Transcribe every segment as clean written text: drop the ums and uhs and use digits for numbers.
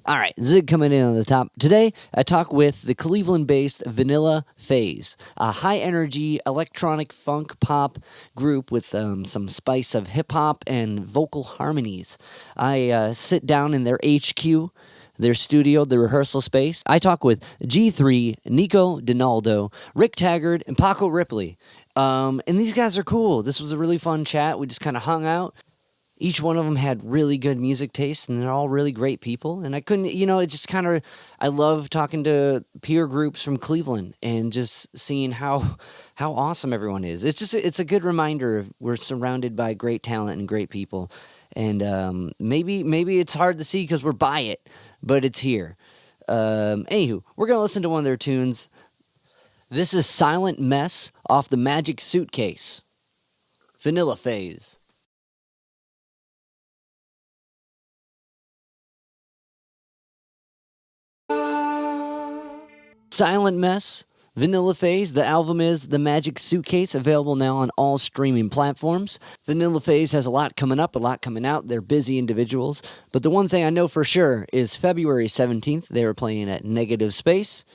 All right, Zig coming in on the top. Today, I talk with the Cleveland-based Vanillaphase, a high-energy electronic funk pop group with some spice of hip-hop and vocal harmonies. I sit down in their HQ, their studio, the rehearsal space. I talk with G3, Nico Denaldo, Rick Taggert, and Paco Ripley. And these guys are cool. This was a really fun chat. We just kind of hung out. Each one of them had really good music taste, and they're all really great people. And I couldn't, it just kind of, I love talking to peer groups from Cleveland and just seeing how awesome everyone is. It's a good reminder of we're surrounded by great talent and great people. And maybe it's hard to see because we're by it, but it's here. Anywho, we're going to listen to one of their tunes. This is Silent Mess off the Magic Suitcase. Vanillaphase. Silent Mess, Vanillaphase. The album is The Magic Suitcase, available now on all streaming platforms. Vanillaphase has a lot coming up, a lot coming out. They're busy individuals. But the one thing I know for sure is February 17th, they were playing at Negative Space,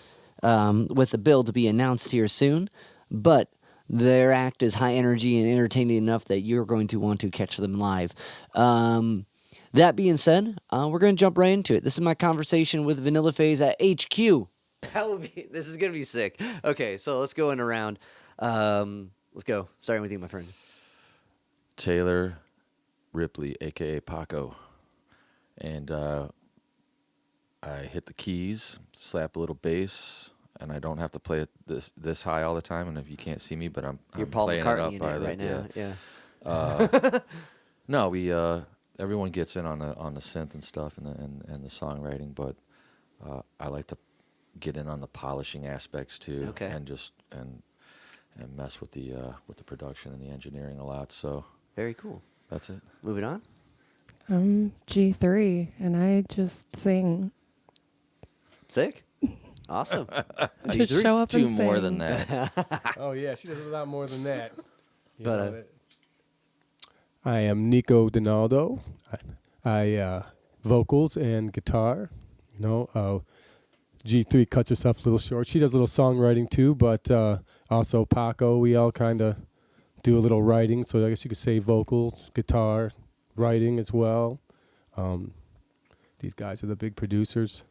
with a bill to be announced here soon. But their act is high energy and entertaining enough that you're going to want to catch them live. That being said, we're going to jump right into it. This is my conversation with Vanillaphase at HQ. This is going to be sick. Okay, so let's go in a round. Let's go. Starting with you, my friend. Taylor Ripley, a.k.a. Paco. And I hit the keys, slap a little bass, and I don't have to play it this high all the time. And if you can't see me, but I'm Paul playing McCartney it up right now. Yeah. No, we everyone gets in on the synth and stuff and the songwriting, but I like to get in on the polishing aspects too, okay. And just and mess with the production and the engineering a lot. So very cool. That's it. Moving on. I'm G3, and I just sing. Sick. Awesome. Just show up Do and more sing. than that. Oh yeah, she does a lot more than that. But I am Nico Denaldo. I vocals and guitar. G3 cuts herself a little short. She does a little songwriting too, but also Paco. We all kind of do a little writing, so I guess you could say vocals, guitar, writing as well. These guys are the big producers.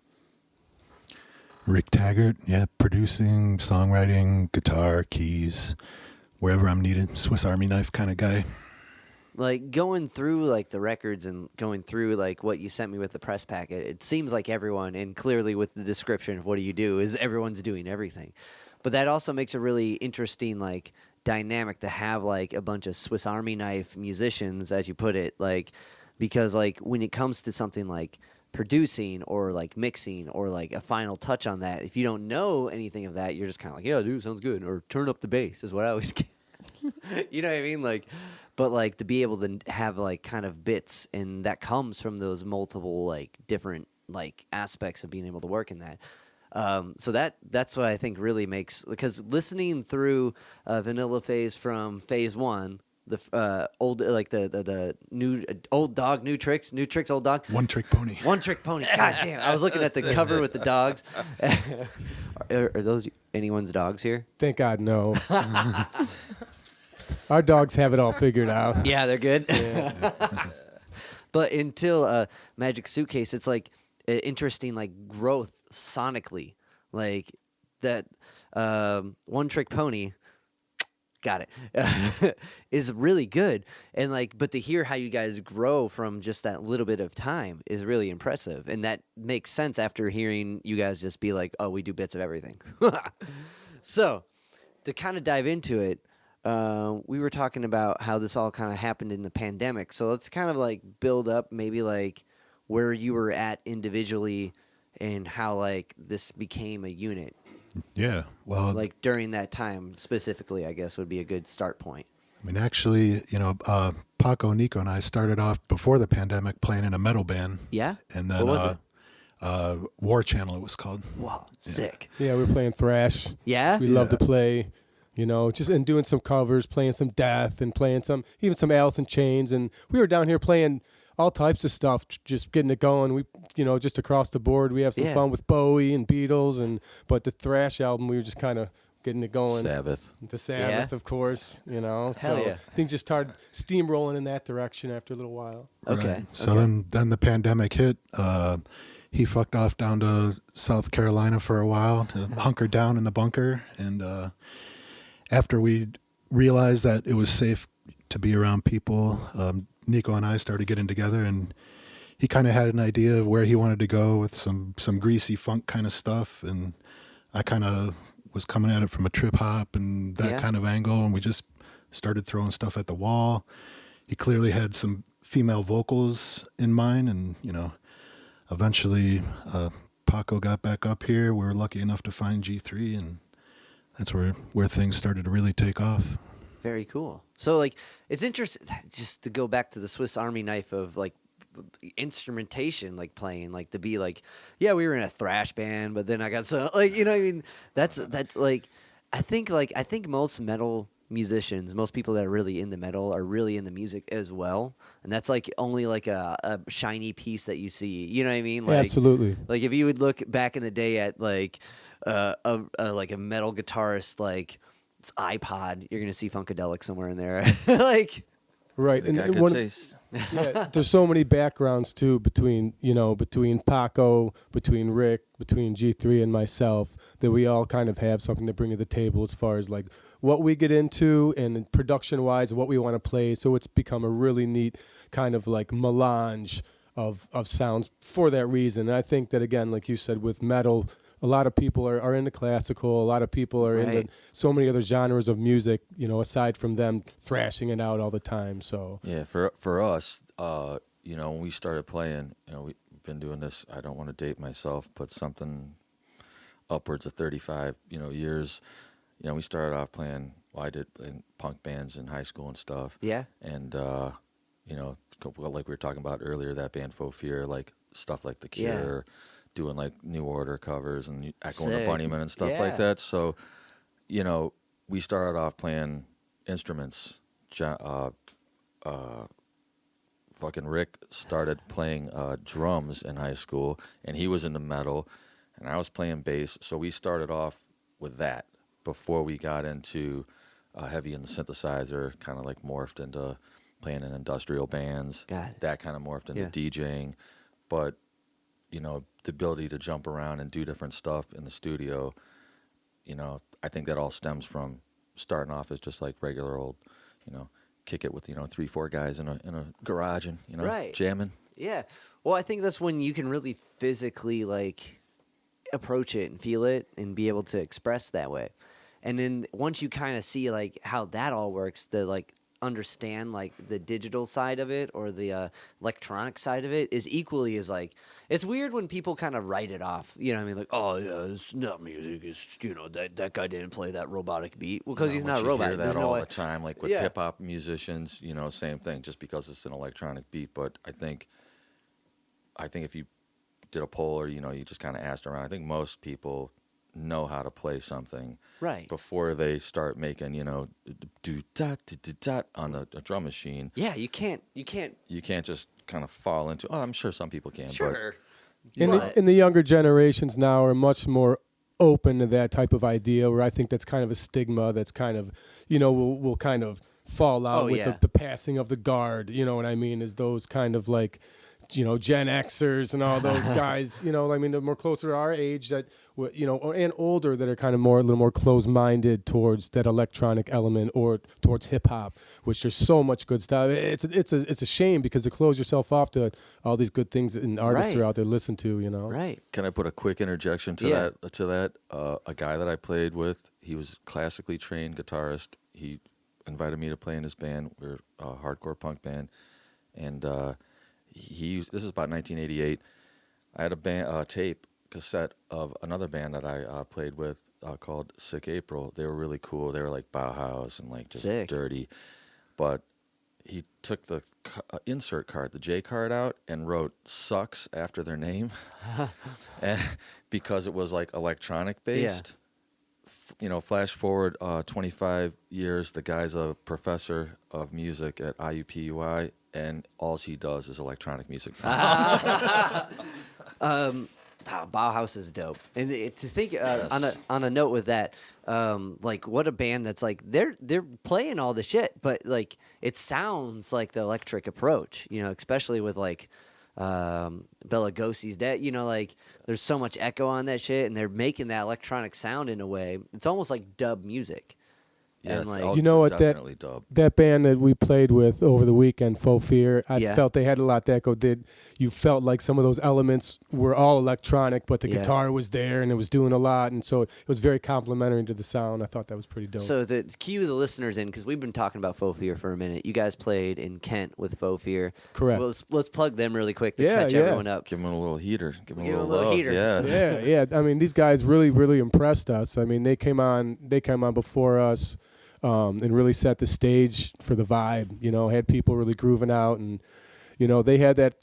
Rick Taggert, producing, songwriting, guitar, keys, wherever I'm needed. Swiss Army knife kind of guy. Like going through like the records and going through like what you sent me with the press packet, it seems like everyone, and clearly with the description of what do you do, is everyone's doing everything. But that also makes a really interesting like dynamic to have like a bunch of Swiss Army knife musicians, as you put it, like because like when it comes to something like producing or like mixing or like a final touch on that, if you don't know anything of that, you're just kind of like, yeah, dude, sounds good, or turn up the bass is what I always get. You know what I mean? Like, but like to be able to have like kind of bits, and that comes from those multiple like different like aspects of being able to work in that. So that's what I think really makes, because listening through Vanillaphase from phase one, the old like the new old dog, new tricks, old dog, One Trick Pony. One Trick Pony. God damn! I was looking at the cover with the dogs. Are those anyone's dogs here? Thank God, no. Our dogs have it all figured out. Yeah, they're good. Yeah. But until Magic Suitcase, it's like interesting, like growth sonically, like that One Trick Pony. Got it. Is really good, and like, but to hear how you guys grow from just that little bit of time is really impressive, and that makes sense after hearing you guys just be like, "Oh, we do bits of everything." So, to kind of dive into it, we were talking about how this all kind of happened in the pandemic. So let's kind of like build up maybe like where you were at individually and how like this became a unit. Yeah, well, Like during that time specifically, I guess would be a good start point. I mean, actually, Paco, Nico, and I started off before the pandemic playing in a metal band. Yeah? And then What was it? War Channel, it was called. Wow, sick. Yeah, we were playing thrash. Yeah? We love to play, just and doing some covers, playing some death and playing even some Alice in Chains. And we were down here playing all types of stuff, just getting it going. We, just across the board, we have some fun with Bowie and Beatles, but the thrash album, we were just kind of getting it going. Sabbath. The Sabbath, of course, Hell so yeah. things just started steamrolling in that direction after a little while. Okay. Right. So then the pandemic hit. He fucked off down to South Carolina for a while to hunker down in the bunker. And after we realized that it was safe to be around people, Nico and I started getting together, and he kind of had an idea of where he wanted to go with some greasy funk kind of stuff. And I kind of was coming at it from a trip hop and that kind of angle, and we just started throwing stuff at the wall. He clearly had some female vocals in mind, and eventually Paco got back up here. We were lucky enough to find G3, and that's where things started to really take off. Very cool. So like, it's interesting just to go back to the Swiss Army knife of like instrumentation, like playing, like to be like, yeah, we were in a thrash band, but then I got so like, I mean, that's like, I think most metal musicians, most people that are really into metal are really into music as well, and that's like only like a shiny piece that you see. You know what I mean? Like, Absolutely. Like if you would look back in the day at like like a metal guitarist, like it's iPod, you're gonna see Funkadelic somewhere in there, like. Right, Got good taste. There's so many backgrounds too between Paco, between Rick, between G3 and myself, that we all kind of have something to bring to the table as far as like what we get into and production wise, what we want to play. So it's become a really neat kind of like melange of sounds for that reason. And I think that, again, like you said, with metal, a lot of people are into classical. A lot of people are into so many other genres of music, aside from them thrashing it out all the time. So Yeah, for us, when we started playing, we've been doing this, I don't want to date myself, but something upwards of 35, years. We started off playing, I did in punk bands in high school and stuff. Yeah. And, like we were talking about earlier, that band Faux Fear, like stuff like The Cure, doing like New Order covers and Echo and the Bunnymen and stuff like that. So, we started off playing instruments. Fucking Rick started playing drums in high school, and he was into metal, and I was playing bass. So we started off with that before we got into heavy in the synthesizer, kind of like morphed into playing in industrial bands. That kind of morphed into DJing. But, the ability to jump around and do different stuff in the studio, I think that all stems from starting off as just like regular old, kick it with 3-4 guys in a garage and jamming. Yeah. Well, I think that's when you can really physically like approach it and feel it and be able to express that way. And then once you kind of see like how that all works, the like understand like the digital side of it or the electronic side of it is equally as like, it's weird when people kind of write it off, like, oh yeah, it's not music, it's that guy didn't play that robotic beat, well, because he's not a robot. You hear that all the time, like with hip hop musicians, same thing, just because it's an electronic beat. But I think if you did a poll or you just kind of asked around, I think most people know how to play something before they start making do dot dot on the drum machine. Yeah, you can't just kind of fall into. Oh, I'm sure some people can. Sure. And the younger generations now are much more open to that type of idea, where I think that's kind of a stigma that's kind of will kind of fall out with the passing of the guard. You know what I mean? Is those kind of like Gen Xers and all those guys, I mean, they're more closer to our age that, and older, that are kind of a little more closed-minded towards that electronic element or towards hip hop, which there's so much good stuff. It's a shame because to close yourself off to all these good things and artists are out there to listen to, Right. Can I put a quick interjection to that? A guy that I played with, he was a classically trained guitarist. He invited me to play in his band. We're a hardcore punk band, and this is about 1988. I had a tape cassette of another band that I played with called Sick April. They were really cool. They were like Bauhaus and like just dirty. But he took the insert card, the J card out, and wrote "sucks" after their name, and because it was like electronic based. Flash forward 25 years. The guy's a professor of music at IUPUI. and all he does is electronic music. Bauhaus is dope, and to think on a note with that, like what a band that's like they're playing all the shit, but like it sounds like the electric approach, you know, especially with like Bela Lugosi's dead, you know, like there's so much echo on that shit, and they're making that electronic sound in a way. It's almost like dub music. Yeah, And like, oh, You know what, definitely dub. That band that we played with over the weekend, Faux Fear, I Yeah. felt they had a lot that Echo did. You felt like some of those elements were all electronic, but the Yeah. guitar was there and it was doing a lot, and so it was very complimentary to the sound. I thought that was pretty dope. So to cue the listeners in, because we've been talking about Faux Fear for a minute. You guys played in Kent with Faux Fear. Correct. Well, let's plug them really quick to Yeah, catch yeah. everyone up. Give him a little heater. Give him Give a him a little little love. heater. Yeah. yeah. I mean, these guys really impressed us. I mean, they came on before us. And really set the stage for the vibe, you know, had people really grooving out, and you know, they have that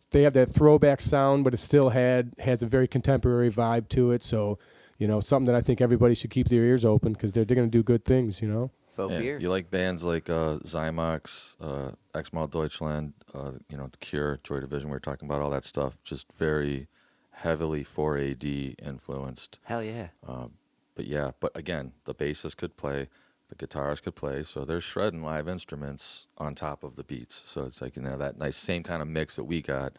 throwback sound, but it still has a very contemporary vibe to it. So, you know, something that I think everybody should keep their ears open, because they're going to do good things, you know. Faux Yeah, Fear. you like bands like Zymox, X-Mal Deutschland, you know, The Cure, Joy Division, we were talking about all that stuff, just very heavily 4AD influenced. Hell yeah. But again, the bassist could play, the guitars could play, so they're shredding live instruments on top of the beats. So it's like, you know, that nice same kind of mix that we got.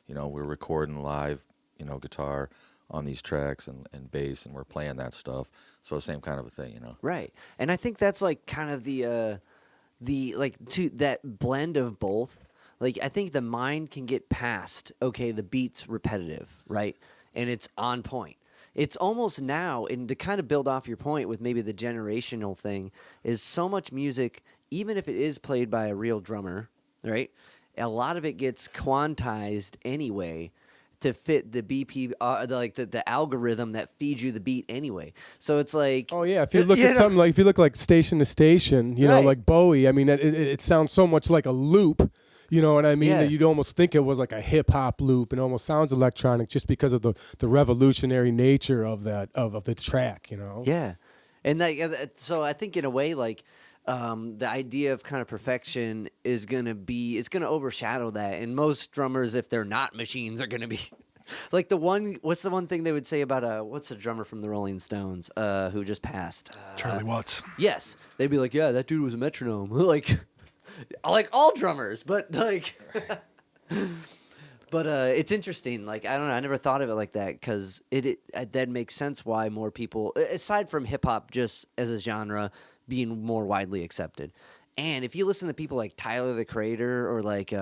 You know, we're recording live, you know, guitar on these tracks and bass, and we're playing that stuff. So same kind of a thing, you know. Right. And I think that's like kind of the like to that blend of both. Like I think the mind can get past, okay, the beat's repetitive, right? And it's on point. It's almost now, and to kind of build off your point with maybe the generational thing, is so much music, even if it is played by a real drummer, right? A lot of it gets quantized anyway to fit the BP, the algorithm that feeds you the beat anyway. So it's like, Oh yeah, if you look at something like, if you look like Station to Station, you know, Right. like Bowie, I mean, it sounds so much like a loop. You know what I mean? Yeah. That you'd almost think it was like a hip hop loop, and almost sounds electronic just because of the revolutionary nature of that of the track. You know? yeah. And so I think in a way, like, the idea of kind of perfection is going to overshadow that. And most drummers, if they're not machines, are going to be like what's the one thing they would say about, what's the drummer from the Rolling Stones, who just passed? Charlie Watts. Yes. They'd be like, yeah, that dude was a metronome. like all drummers, but like, but it's interesting. Like, I don't know. I never thought of it like that, because that makes sense why more people, aside from hip hop just as a genre being more widely accepted. And if you listen to people like Tyler the Creator or like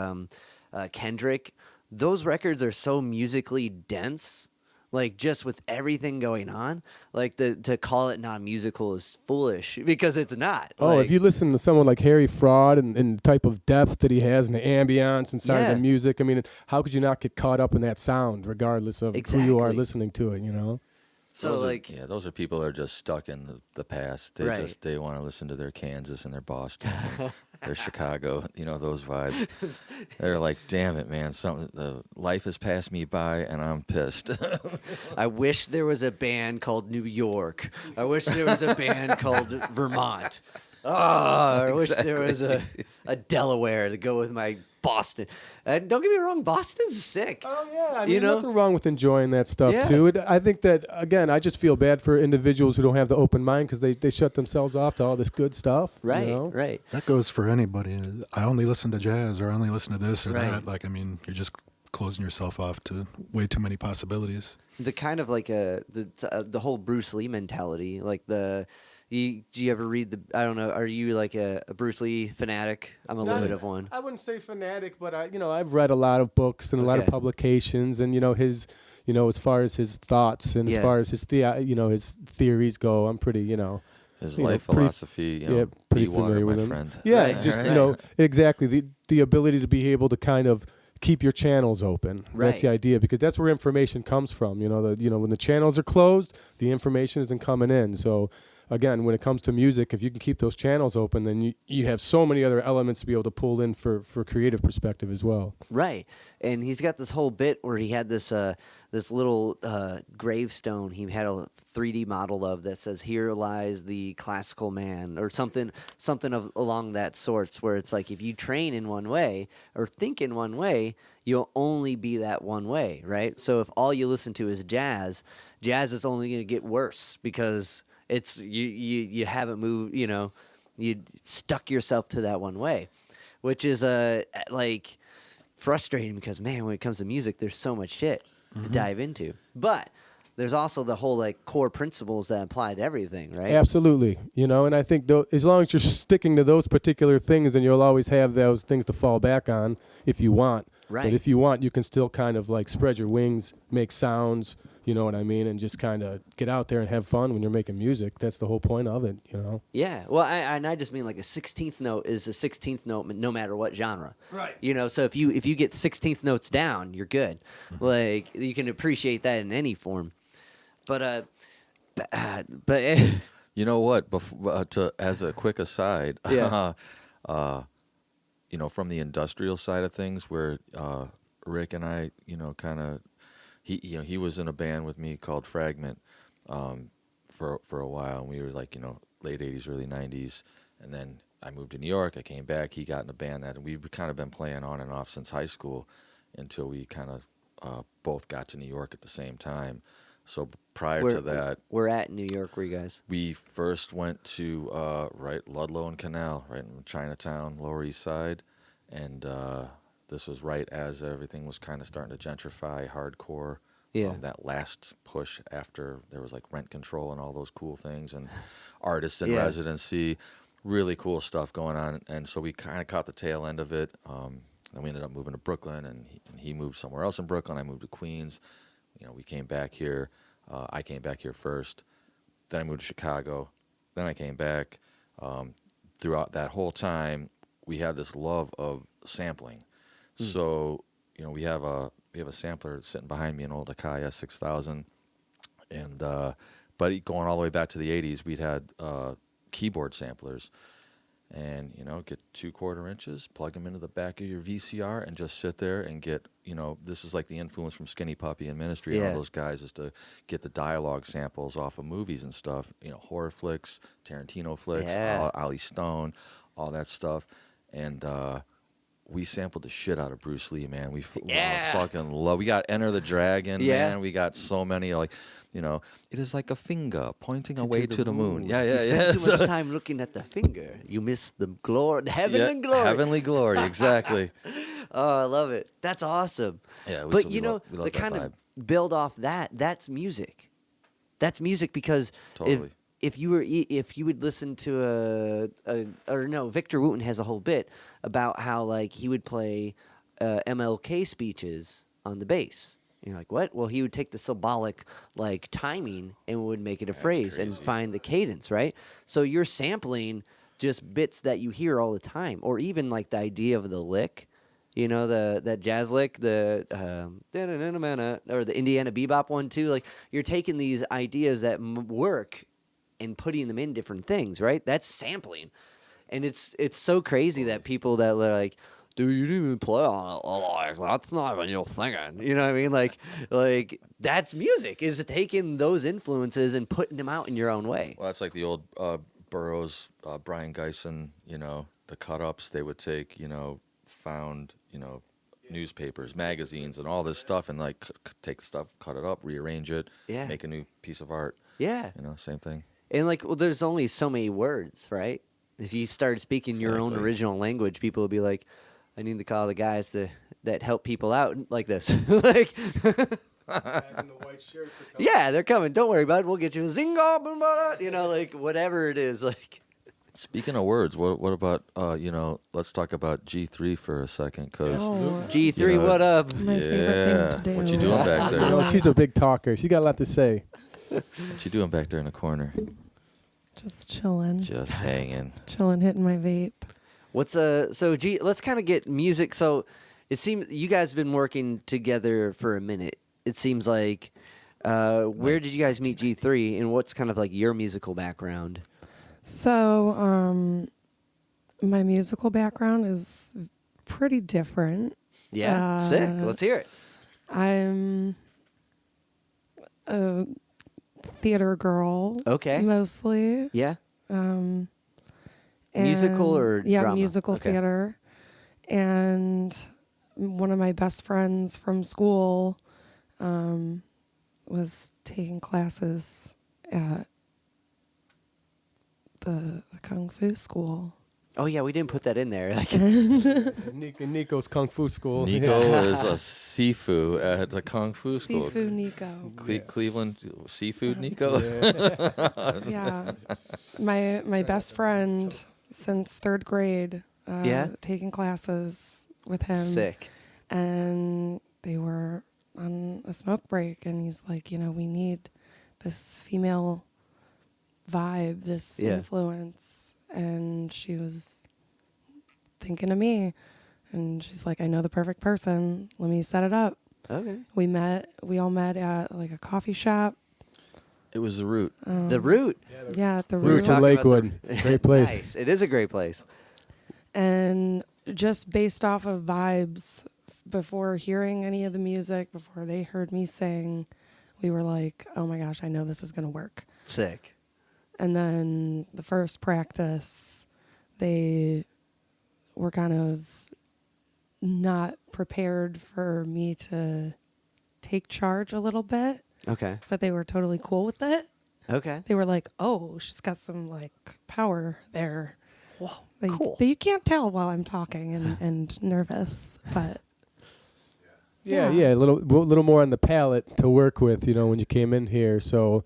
Kendrick, those records are so musically dense. Like, just with everything going on, like to call it non-musical is foolish, because it's not. Oh, Like, if you listen to someone like Harry Fraud and the type of depth that he has and the ambience inside Yeah. of the music, I mean, how could you not get caught up in that sound, regardless of who you are Exactly. listening to it? You know? so like, Those are people that are just stuck in the past. They Right. they want to listen to their Kansas and their Boston, and their Chicago. You know, those vibes. They're like, damn it, man! The life has passed me by, and I'm pissed. I wish there was a band called New York. I wish there was a band called Vermont. Oh, I wish there was a Delaware to go with my Boston. And don't get me wrong, Boston's sick. Oh yeah, I You mean, know? nothing wrong with enjoying that stuff Yeah. too. I think that, again, I just feel bad for individuals who don't have the open mind, because they shut themselves off to all this good stuff. Right, You know? right. That goes for anybody. I only listen to jazz, or I only listen to this or Right. that. Like, I mean, you're just closing yourself off to way too many possibilities. The kind of like the whole Bruce Lee mentality, like do you ever read I don't know, are you like a Bruce Lee fanatic? I'm a little bit of one. I wouldn't say fanatic, but I've read a lot of books and a lot of Okay. publications, and his, as far as his thoughts and Yeah. as far as his his theories go, I'm pretty, His You know, life pretty- philosophy, yeah, pretty be water, familiar my with him. friend. Yeah, Right, just right. exactly the ability to be able to kind of keep your channels open. Right. That's the idea, because that's where information comes from. When the channels are closed, the information isn't coming in. So again, when it comes to music, if you can keep those channels open, then you have so many other elements to be able to pull in for creative perspective as well. Right. And he's got this whole bit where he had this this little gravestone he had a 3D model of that says, "Here lies the classical man," or something along that sorts, where it's like if you train in one way or think in one way, you'll only be that one way, right? So if all you listen to is jazz is only going to get worse because it's you haven't moved, you stuck yourself to that one way, which is like frustrating because, man, when it comes to music, there's so much shit to dive into. But there's also the whole like core principles that apply to everything, right? Absolutely. And I think as long as you're sticking to those particular things, then you'll always have those things to fall back on if you want. Right. But if you want, you can still kind of like spread your wings, make sounds, you know what I mean, and just kind of get out there and have fun when you're making music. That's the whole point of it, Yeah. Well, I just mean like a 16th note is a 16th note no matter what genre. Right. So if you get 16th notes down, you're good. Like you can appreciate that in any form. But You know what? As a quick aside, Yeah. From the industrial side of things, where Rick and I, kind of, he was in a band with me called Fragment for a while, and we were like, late '80s, early '90s, and then I moved to New York. I came back. He got in a band and we've kind of been playing on and off since high school until we kind of both got to New York at the same time. So prior to that, we're at New York. Were you guys? we first went to Ludlow and Canal, right in Chinatown, Lower East Side, and this was right as everything was kind of starting to gentrify, hardcore. Yeah. That last push after there was like rent control and all those cool things, and artists in Yeah. residency, really cool stuff going on. And so we kind of caught the tail end of it. And we ended up moving to Brooklyn, and he moved somewhere else in Brooklyn. I moved to Queens. We came back here. I came back here first. Then I moved to Chicago. Then I came back. Throughout that whole time, we had this love of sampling. So, we have a sampler sitting behind me, an old Akai S6000, and but going all the way back to the '80s, we'd had keyboard samplers. And, get 2 1/4 inches, plug them into the back of your VCR, and just sit there and get, this is like the influence from Skinny Puppy and Ministry and Yeah. all those guys, is to get the dialogue samples off of movies and stuff, horror flicks, Tarantino flicks, Yeah. Ali Stone, all that stuff. And we sampled the shit out of Bruce Lee, man. We fucking love. We got Enter the Dragon, Yeah. man. We got so many, like, it is like a finger pointing away to the moon. You Yeah. spend too much time looking at the finger. You miss the glory, heaven and glory. Heavenly glory, exactly. Oh, I love it. That's awesome. Yeah, But we love the that kind vibe. of build off that's music. That's music because Totally. if you would listen to Victor Wooten has a whole bit about how like he would play MLK speeches on the bass. You're like, what? Well, he would take the symbolic like timing and would make it a phrase and crazy. find the cadence, right? So you're sampling just bits that you hear all the time, or even like the idea of the lick, that jazz lick, the or the Indiana bebop one too. Like you're taking these ideas that work and putting them in different things, right? That's sampling, and it's so crazy that people that are like, dude, you didn't even play on it. Like, that's not even your thinking. You know what I mean? Like that's music, is taking those influences and putting them out in your own way. Well, that's like the old Burroughs, Brian Geisen, the cut-ups they would take, found, newspapers, magazines, and all this stuff, and like take stuff, cut it up, rearrange it, Yeah. make a new piece of art. Yeah. Same thing. And like, well, there's only so many words, right? If you start speaking your own Exactly. original language, people will be like, I need to call the guys that help people out like this. Like, yeah, they're coming. Don't worry about it. We'll get you a zingo, boom, like whatever it is. Like, Speaking of words, what about, let's talk about G3 for a second, because Oh, G3, what up? my favorite thing to do. what you doing back there? She's a big talker. She got a lot to say. What you doing back there in the corner? Just chilling. Just hanging. Chilling, hitting my vape. What's let's kind of get music. So it seems you guys have been working together for a minute. It seems like Where did you guys meet G3, and what's kind of like your musical background? So, my musical background is pretty different. Yeah, sick. Let's hear it. I'm a theater girl. Okay. Mostly. Yeah. Musical or drama? musical Okay. theater. And one of my best friends from school was taking classes at the Kung Fu school. Oh yeah, we didn't put that in there. Like, Nico's Kung Fu school. Nico is a Sifu at the Kung Fu school. Sifu Nico. Cleveland Seafood Nico. Yeah. My best friend since 3rd grade taking classes with him. sick. And they were on a smoke break, and he's like, we need this female vibe, this influence. And she was thinking of me, and she's like, I know the perfect person. Let me set it up. Okay. We all met at like a coffee shop. It was the Root. The Root. Yeah, at the We were Root. talking in about Lakewood. Great place. Nice. It is a great place. And just based off of vibes, before hearing any of the music, before they heard me sing, we were like, oh my gosh, I know this is going to work. Sick. And then the first practice, they were kind of not prepared for me to take charge a little bit, Okay. but they were totally cool with it. Okay. They were like, oh, she's got some like power there. Whoa, That cool. that you can't tell while I'm talking and nervous, but Yeah, a little more on the palette to work with, when you came in here. So,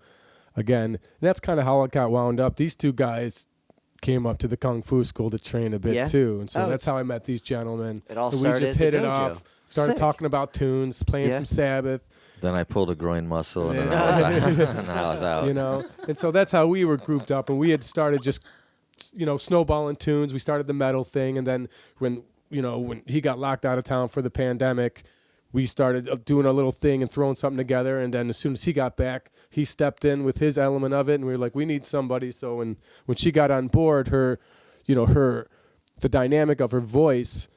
again, that's kind of how it got wound up. These two guys came up to the Kung Fu school to train a bit Yeah? too, and so Oh. that's how I met these gentlemen. It all And started we just at the hit it dojo. off. Started Sick. talking about tunes, playing Yeah? some Sabbath, Then I pulled a groin muscle, and then I was out. And so that's how we were grouped up, and we had started just, snowballing tunes. We started the metal thing, and then when he got locked out of town for the pandemic, we started doing a little thing and throwing something together. And then as soon as he got back, he stepped in with his element of it, and we were like, we need somebody. So when she got on board, the dynamic of her voice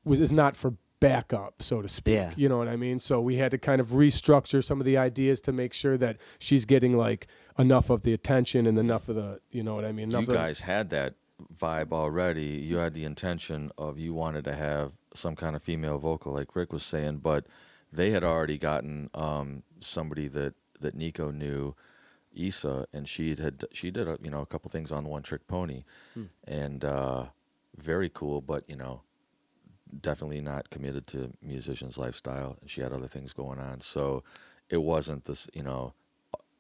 is not for backup, so to speak. Yeah. You know what I mean? So we had to kind of restructure some of the ideas to make sure that she's getting like enough of the attention and enough of the, you know what I mean? You guys had that vibe already. You had the intention of you wanted to have some kind of female vocal, like Rick was saying, but they had already gotten somebody that Nico knew, Issa, and she did a couple things on One Trick Pony, and very cool, but definitely not committed to musician's lifestyle. She had other things going on, so it wasn't this.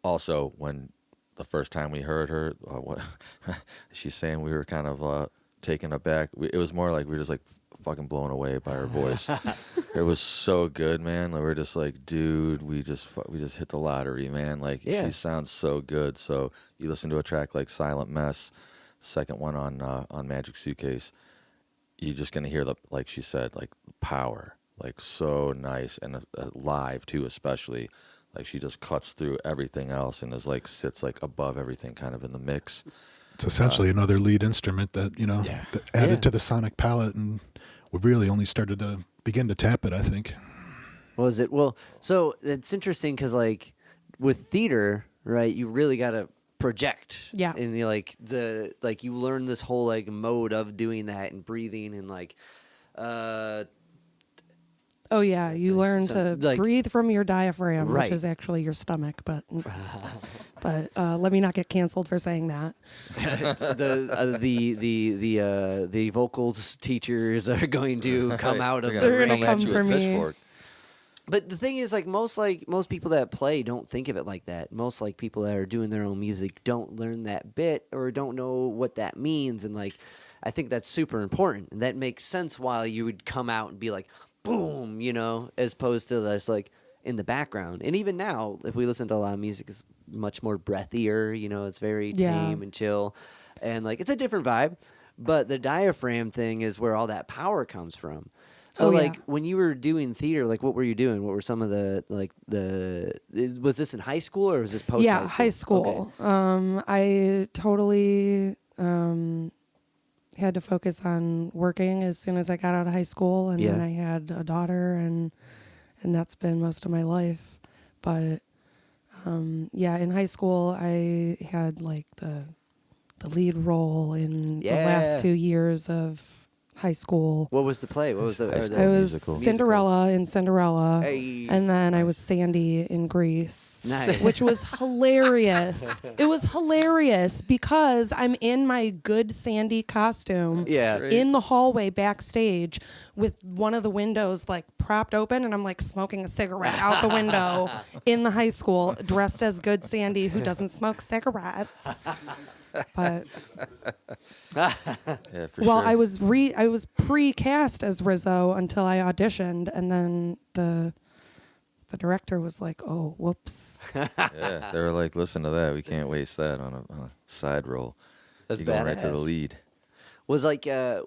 Also, when the first time we heard her, she's saying we were kind of taken aback. It was more like we were just like fucking blown away by her voice. It was so good, man. We were just like, dude, we just hit the lottery, man. Like, she sounds so good. So you listen to a track like Silent Mess, second one on Magic Suitcase, you're just gonna hear like she said, like power, like so nice, and live too, especially. Like she just cuts through everything else and is like sits like above everything, kind of in the mix. It's essentially another lead instrument that that added to the sonic palette, and we really only started to begin to tap it, I think. Was it? Well, so it's interesting because like with theater, right? You really got to project. Yeah. And you learn this whole like mode of doing that and breathing and like. Oh yeah, you learn So, to like- breathe from your diaphragm, Right. which is actually your stomach. But let me not get canceled for saying that. the vocals teachers are going to come out of They're the gonna range. come for me. But the thing is, like most people that play don't think of it like that. Most like people that are doing their own music don't learn that bit or don't know what that means. And like, I think that's super important. And that makes sense why you would come out and be like, boom, as opposed to just like in the background. And even now, if we listen to a lot of music, it's much more breathier. It's very tame and chill, and like it's a different vibe. But the diaphragm thing is where all that power comes from. So Oh, like yeah. when you were doing theater, like what were you doing? What were some of the was this in high school or was this post Yeah, high school? high school. I totally had to focus on working as soon as I got out of high school, and then Yeah. I had a daughter, and that's been most of my life. But yeah, in high school, I had like the lead role in the Yeah. last 2 years of high school. What was the play? What was the? High or school the I was musical. Cinderella in Cinderella, Hey. and then I was Sandy in Grease, Nice. which was hilarious. It was hilarious because I'm in my good Sandy costume Yeah. in the hallway backstage with one of the windows like propped open, and I'm like smoking a cigarette out the window in the high school, dressed as good Sandy who doesn't smoke cigarettes. But Yeah, for well, sure. I was pre-cast as Rizzo until I auditioned, and then the director was like, "Oh, whoops." Yeah, they were like, listen to that. We can't waste that on a side role. That's You go right to the badass. lead. Was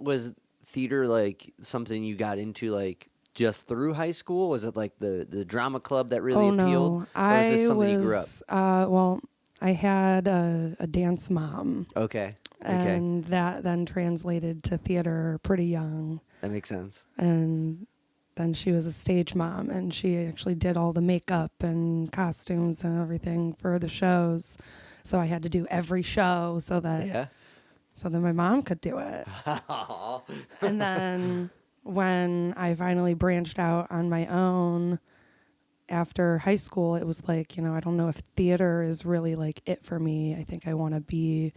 was theater like something you got into like just through high school? Was it like the drama club that really Oh appealed? no, Or was I this something you grew up? was well, I had a dance mom, Okay. Okay. and that then translated to theater pretty young, That makes sense. and then she was a stage mom, and she actually did all the makeup and costumes and everything for the shows. So I had to do every show so that my mom could do it. And then when I finally branched out on my own after high school, it was like, I don't know if theater is really like it for me. I think I want to be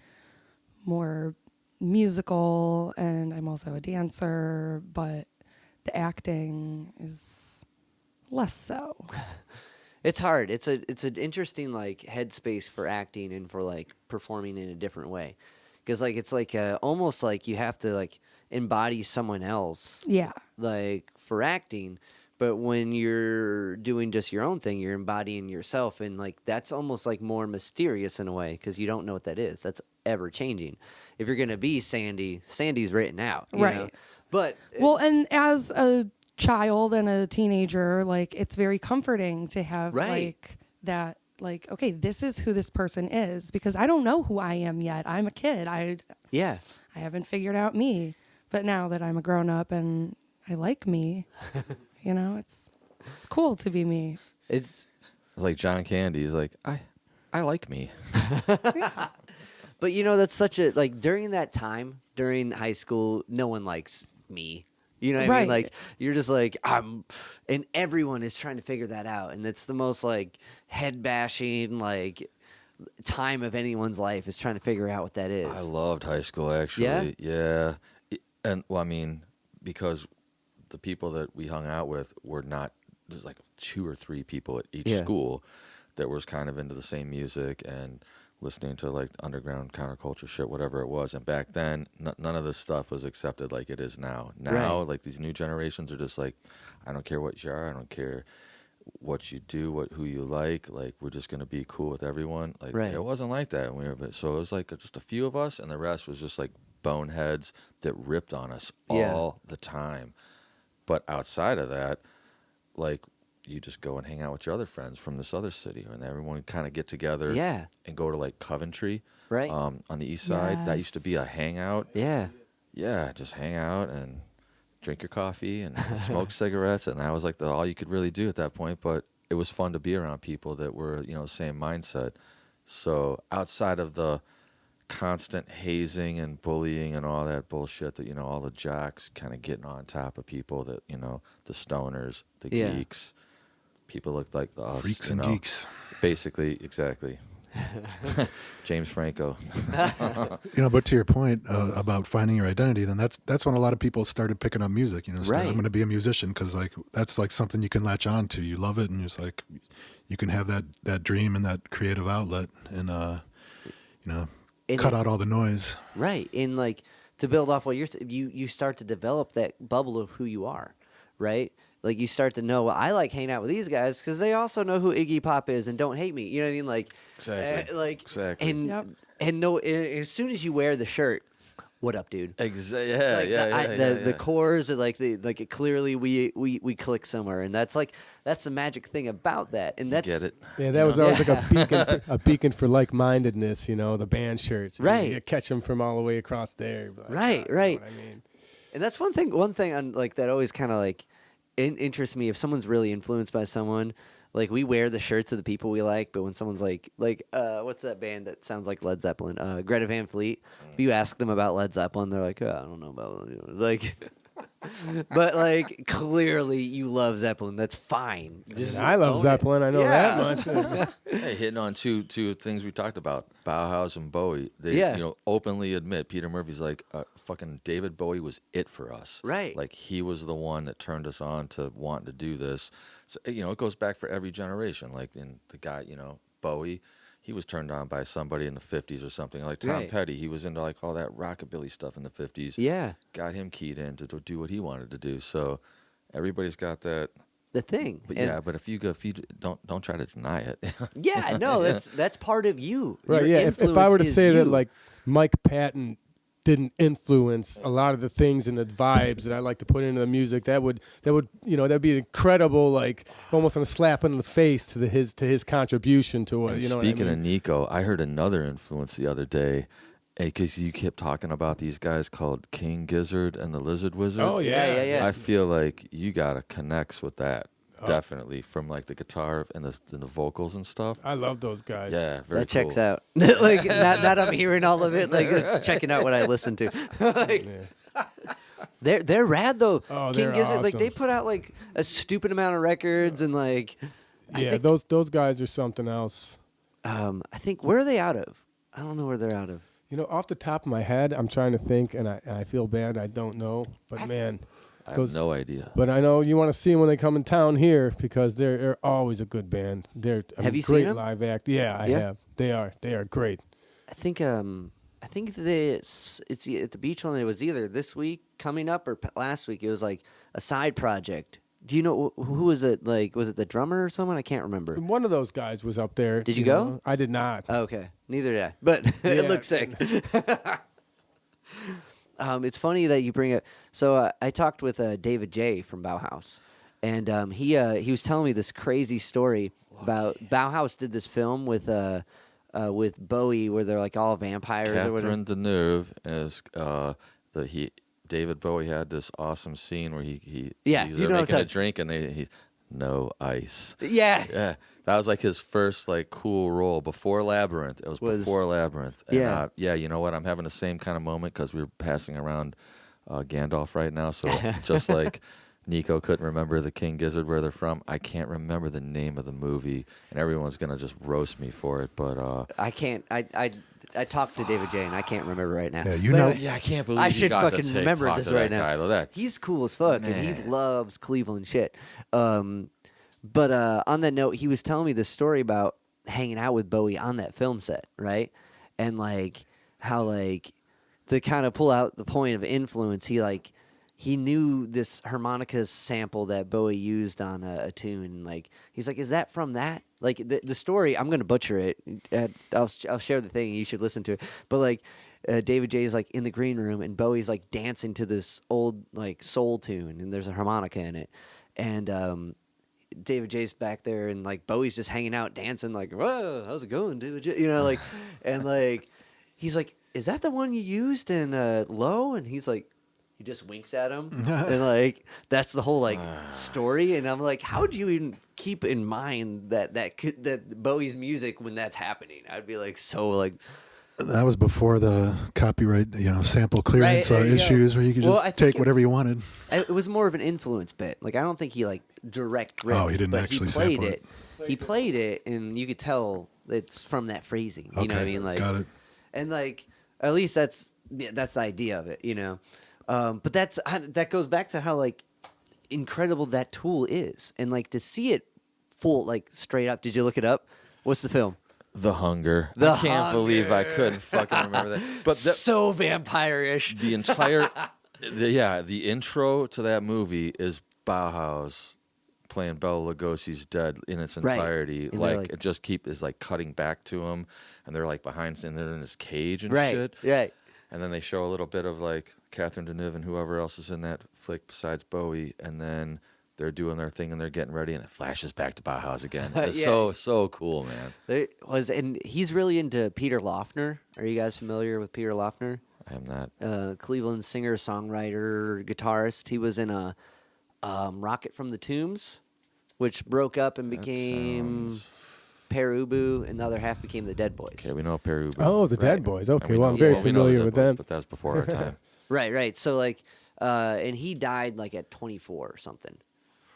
more musical, and I'm also a dancer, but the acting is less so. It's hard. It's an interesting like headspace for acting and for like performing in a different way, because like it's like almost like you have to like embody someone else. Yeah. Like for acting, but when you're doing just your own thing, you're embodying yourself, and like that's almost like more mysterious in a way because you don't know what that is. That's ever changing. If you're gonna be Sandy, Sandy's written out, you know? Right. But Well, and as a child and a teenager, like it's very comforting to have Right. like that, like, okay, this is who this person is, because I don't know who I am yet. I'm a kid. I haven't figured out me. But now that I'm a grown up and I like me, it's cool to be me. it's Like John Candy. He's like, I like me. But that's such a like during that time during high school, no one likes me. You know what I mean? Right. Like you're just like and everyone is trying to figure that out, and it's the most like head bashing like time of anyone's life is trying to figure out what that is. I loved high school, actually. Yeah. And, well, I mean, because the people that we hung out with were not, there's like 2 or 3 people at each school that was kind of into the same music and listening to like underground counterculture shit, whatever it was. And back then, none of this stuff was accepted like it is now. Now, Right. like these new generations are just like, I don't care what you are, I don't care what you do, who you like we're just gonna be cool with everyone. Like Right. it wasn't like that when we were, so it was like just a few of us, and the rest was just like boneheads that ripped on us all the time. But outside of that, like you just go and hang out with your other friends from this other city, and everyone kind of get together and go to like Coventry, Right. on the east side. That used to be a hangout. Yeah. Yeah, just hang out and drink your coffee and smoke cigarettes, and that was like all you could really do at that point. But it was fun to be around people that were same mindset. So outside of the constant hazing and bullying and all that bullshit that all the jocks kind of getting on top of people, that the stoners, the geeks, people looked like us, Freaks and geeks. basically. Exactly. James Franco. But to your point about finding your identity, then that's when a lot of people started picking up music. I'm going to be a musician because like that's like something you can latch on to. You love it, and it's like you can have that dream and that creative outlet, and cut out all the noise. Right. And like to build off what you start to develop that bubble of who you are, right? Like you start to know, well, I like hanging out with these guys because they also know who Iggy Pop is and don't hate me. You know what I mean? Like Exactly. like Exactly. and no, as soon as you wear the shirt, what up, dude? Exactly. The chords are like clearly we click somewhere, and that's the magic thing about that, and that's Get it. Yeah, that was always like a beacon for like-mindedness, the band shirts. Right. You catch them from all the way across there. Like, Right. You know what I mean? And that's one thing on like that always kind of like interests me. If someone's really influenced by someone, like we wear the shirts of the people we like, but when someone's like what's that band that sounds like Led Zeppelin? Greta Van Fleet. If you ask them about Led Zeppelin, they're like, I don't know about like. But like clearly you love Zeppelin. That's fine. Just I love own it. Zeppelin. I know that much. Hey, hitting on two things we talked about, Bauhaus and Bowie. They openly admit, Peter Murphy's like, fucking David Bowie was it for us. Right. Like he was the one that turned us on to wanting to do this. So, it goes back for every generation. Like in the guy, Bowie, he was turned on by somebody in the 50s or something. Like Tom Petty, he was into like all that rockabilly stuff in the 50s. Yeah. Got him keyed in to do what he wanted to do. So everybody's got that. The thing. But if you don't try to deny it. Yeah, no, that's part of you. Right, Your yeah. If I influence were to is say you. that, like, Mike Patton didn't influence a lot of the things and the vibes that I like to put into the music, that'd be an incredible, like, almost a slap in the face to his contribution to it. And You know speaking what I mean? of Nico, I heard another influence the other day, because you kept talking about these guys called King Gizzard and the Lizard Wizard. Oh yeah. I feel like you gotta connect with that. Definitely, from like the guitar and the vocals and stuff. I love those guys. Yeah, very that checks cool. out. Like not I'm hearing all of it. Like it's checking out what I listen to. Like, they're rad though. Oh, King they're Gizzard, like they awesome. put out like a stupid amount of records and like. Yeah, those guys are something else. I think where are they out of? I don't know where they're out of. Off the top of my head, I'm trying to think, and I feel bad. I don't know, but man. I have no idea. But I know you want to see them when they come in town here because they're always a good band. Have you great seen them? live act. Yeah, I have. They are great. I think it's at the Beachland. It was either this week coming up or last week. It was like a side project. Do you know who was it? Like, was it the drummer or someone? I can't remember. One of those guys was up there. Did you go? know. I did not. Oh, okay, neither did I. But it looks sick. It's funny that you bring it. So I talked with David J from Bauhaus, and he was telling me this crazy story about Bauhaus did this film with Bowie where they're like all vampires or whatever. Catherine Deneuve is David Bowie had this awesome scene where he's making a drink and he no ice. Yeah. That was like his first like cool role before Labyrinth. It was before Labyrinth. And, you know what? I'm having the same kind of moment because we're passing around Gandalf right now. So just like Nico couldn't remember the King Gizzard where they're from, I can't remember the name of the movie, and everyone's gonna just roast me for it. But I can't. I talked to David J and I can't remember right now. Yeah, I can't believe I you should got fucking to remember talk this to right that now. guy, though. He's cool as fuck, and he loves Cleveland shit. But on that note, he was telling me this story about hanging out with Bowie on that film set, right? And like how like to kind of pull out the point of influence, he knew this harmonica sample that Bowie used on a tune. Like he's like, is that from that? Like the story, I'm gonna butcher it. I'll share the thing. You should listen to it. But like. David J is like in the green room and Bowie's like dancing to this old like soul tune and there's a harmonica in it, and David J's back there and like Bowie's just hanging out dancing like, whoa, how's it going, David J? Like, and like he's like, is that the one you used in Low? And he's like, he just winks at him and like that's the whole like story. And I'm like, how would you even keep in mind that Bowie's music when that's happening? I'd be like so like. That was before the copyright, sample clearance issues where you could just take whatever you wanted. It was more of an influence bit. Like I don't think he like direct ripped. Oh, he didn't actually sample it. He played it, and you could tell it's from that phrasing. You know what I mean? Like, got it. And like, at least that's the idea of it. But that goes back to how like incredible that tool is, and like to see it full like straight up. Did you look it up? What's the film? The Hunger. I can't believe I couldn't fucking remember that. But so vampire-ish. The entire, the intro to that movie is Bauhaus playing Bela Lugosi's Dead in its entirety. Right. Like it just is like cutting back to him, and they're like behind, and they're in this cage and right. shit. Right. And then they show a little bit of like Catherine Deneuve and whoever else is in that flick besides Bowie, and then they're doing their thing and they're getting ready, and it flashes back to Bauhaus again. It's so cool, man. And he's really into Peter Lofner. Are you guys familiar with Peter Lofner? I am not. Cleveland singer, songwriter, guitarist. He was in a Rocket from the Tombs, which broke up and became Pere Ubu, and the other half became the Dead Boys. Okay, we know Pere Ubu. Oh, the Dead Boys. Okay, well, I'm we very know familiar the with Dead Boys, them. but that's before our time. Right. So like, and he died like at 24 or something.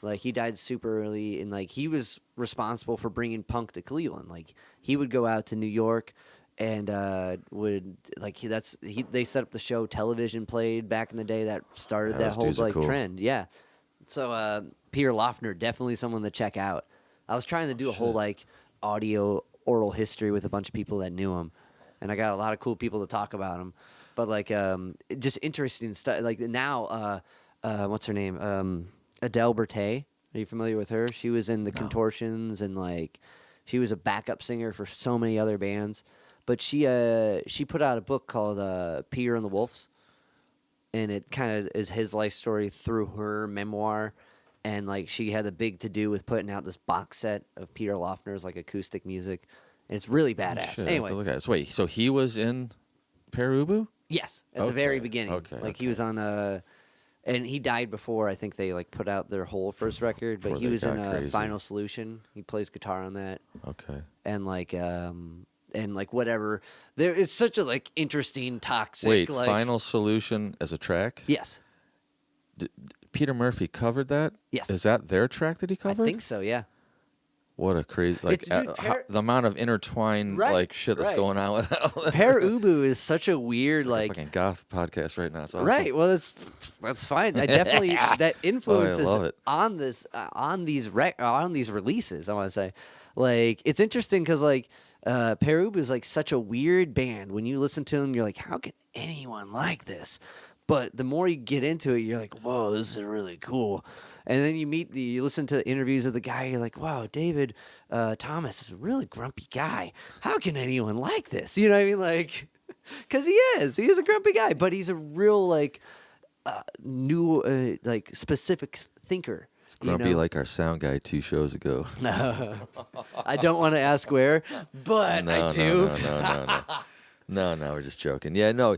Like he died super early, and like he was responsible for bringing punk to Cleveland. Like he would go out to New York, and they set up the show. Television played back in the day that started that whole like cool. trend. Yeah. So Peter Lofner, definitely someone to check out. I was trying to do a whole like audio oral history with a bunch of people that knew him, and I got a lot of cool people to talk about him. But like just interesting stuff. Like now, what's her name? Adele Bertay. Are you familiar with her? She was in the Contortions, and like she was a backup singer for so many other bands. But she put out a book called Peter and the Wolves, and it kind of is his life story through her memoir. And like she had a big to do with putting out this box set of Peter Lofner's like acoustic music, and it's really badass. Shit, anyway, look at this. Wait, so he was in Pere Ubu? Yes, at the very beginning. Okay, He was on and he died before I think they like put out their whole first record, but Before he they was in got crazy. Final Solution. He plays guitar on that, Okay. and like whatever. There, it's such a like interesting toxic. Wait, like, Final Solution as a track? Yes. Peter Murphy covered that? Yes. Is that their track that he covered? I think so. Yeah. What a crazy like It's- dude, the amount of intertwined Right, like shit that's right. going on with that. Pere Ubu is such a weird It's like a like. fucking goth podcast right now. It's awesome. Right. Well, that's fine. I definitely that influences love it. on this on these releases. I want to say, like, it's interesting because like Pere Ubu is like such a weird band. When you listen to them, you're like, how can anyone like this? But the more you get into it, you're like, whoa, this is really cool. And then you listen to interviews of the guy, you're like, wow, David Thomas is a really grumpy guy. How can anyone like this? You know what I mean? Like, because he is a grumpy guy, but he's a real like new like specific thinker. It's grumpy like our sound guy 2 shows ago. I don't want to ask where, but I do. No, we're just joking. Yeah, no.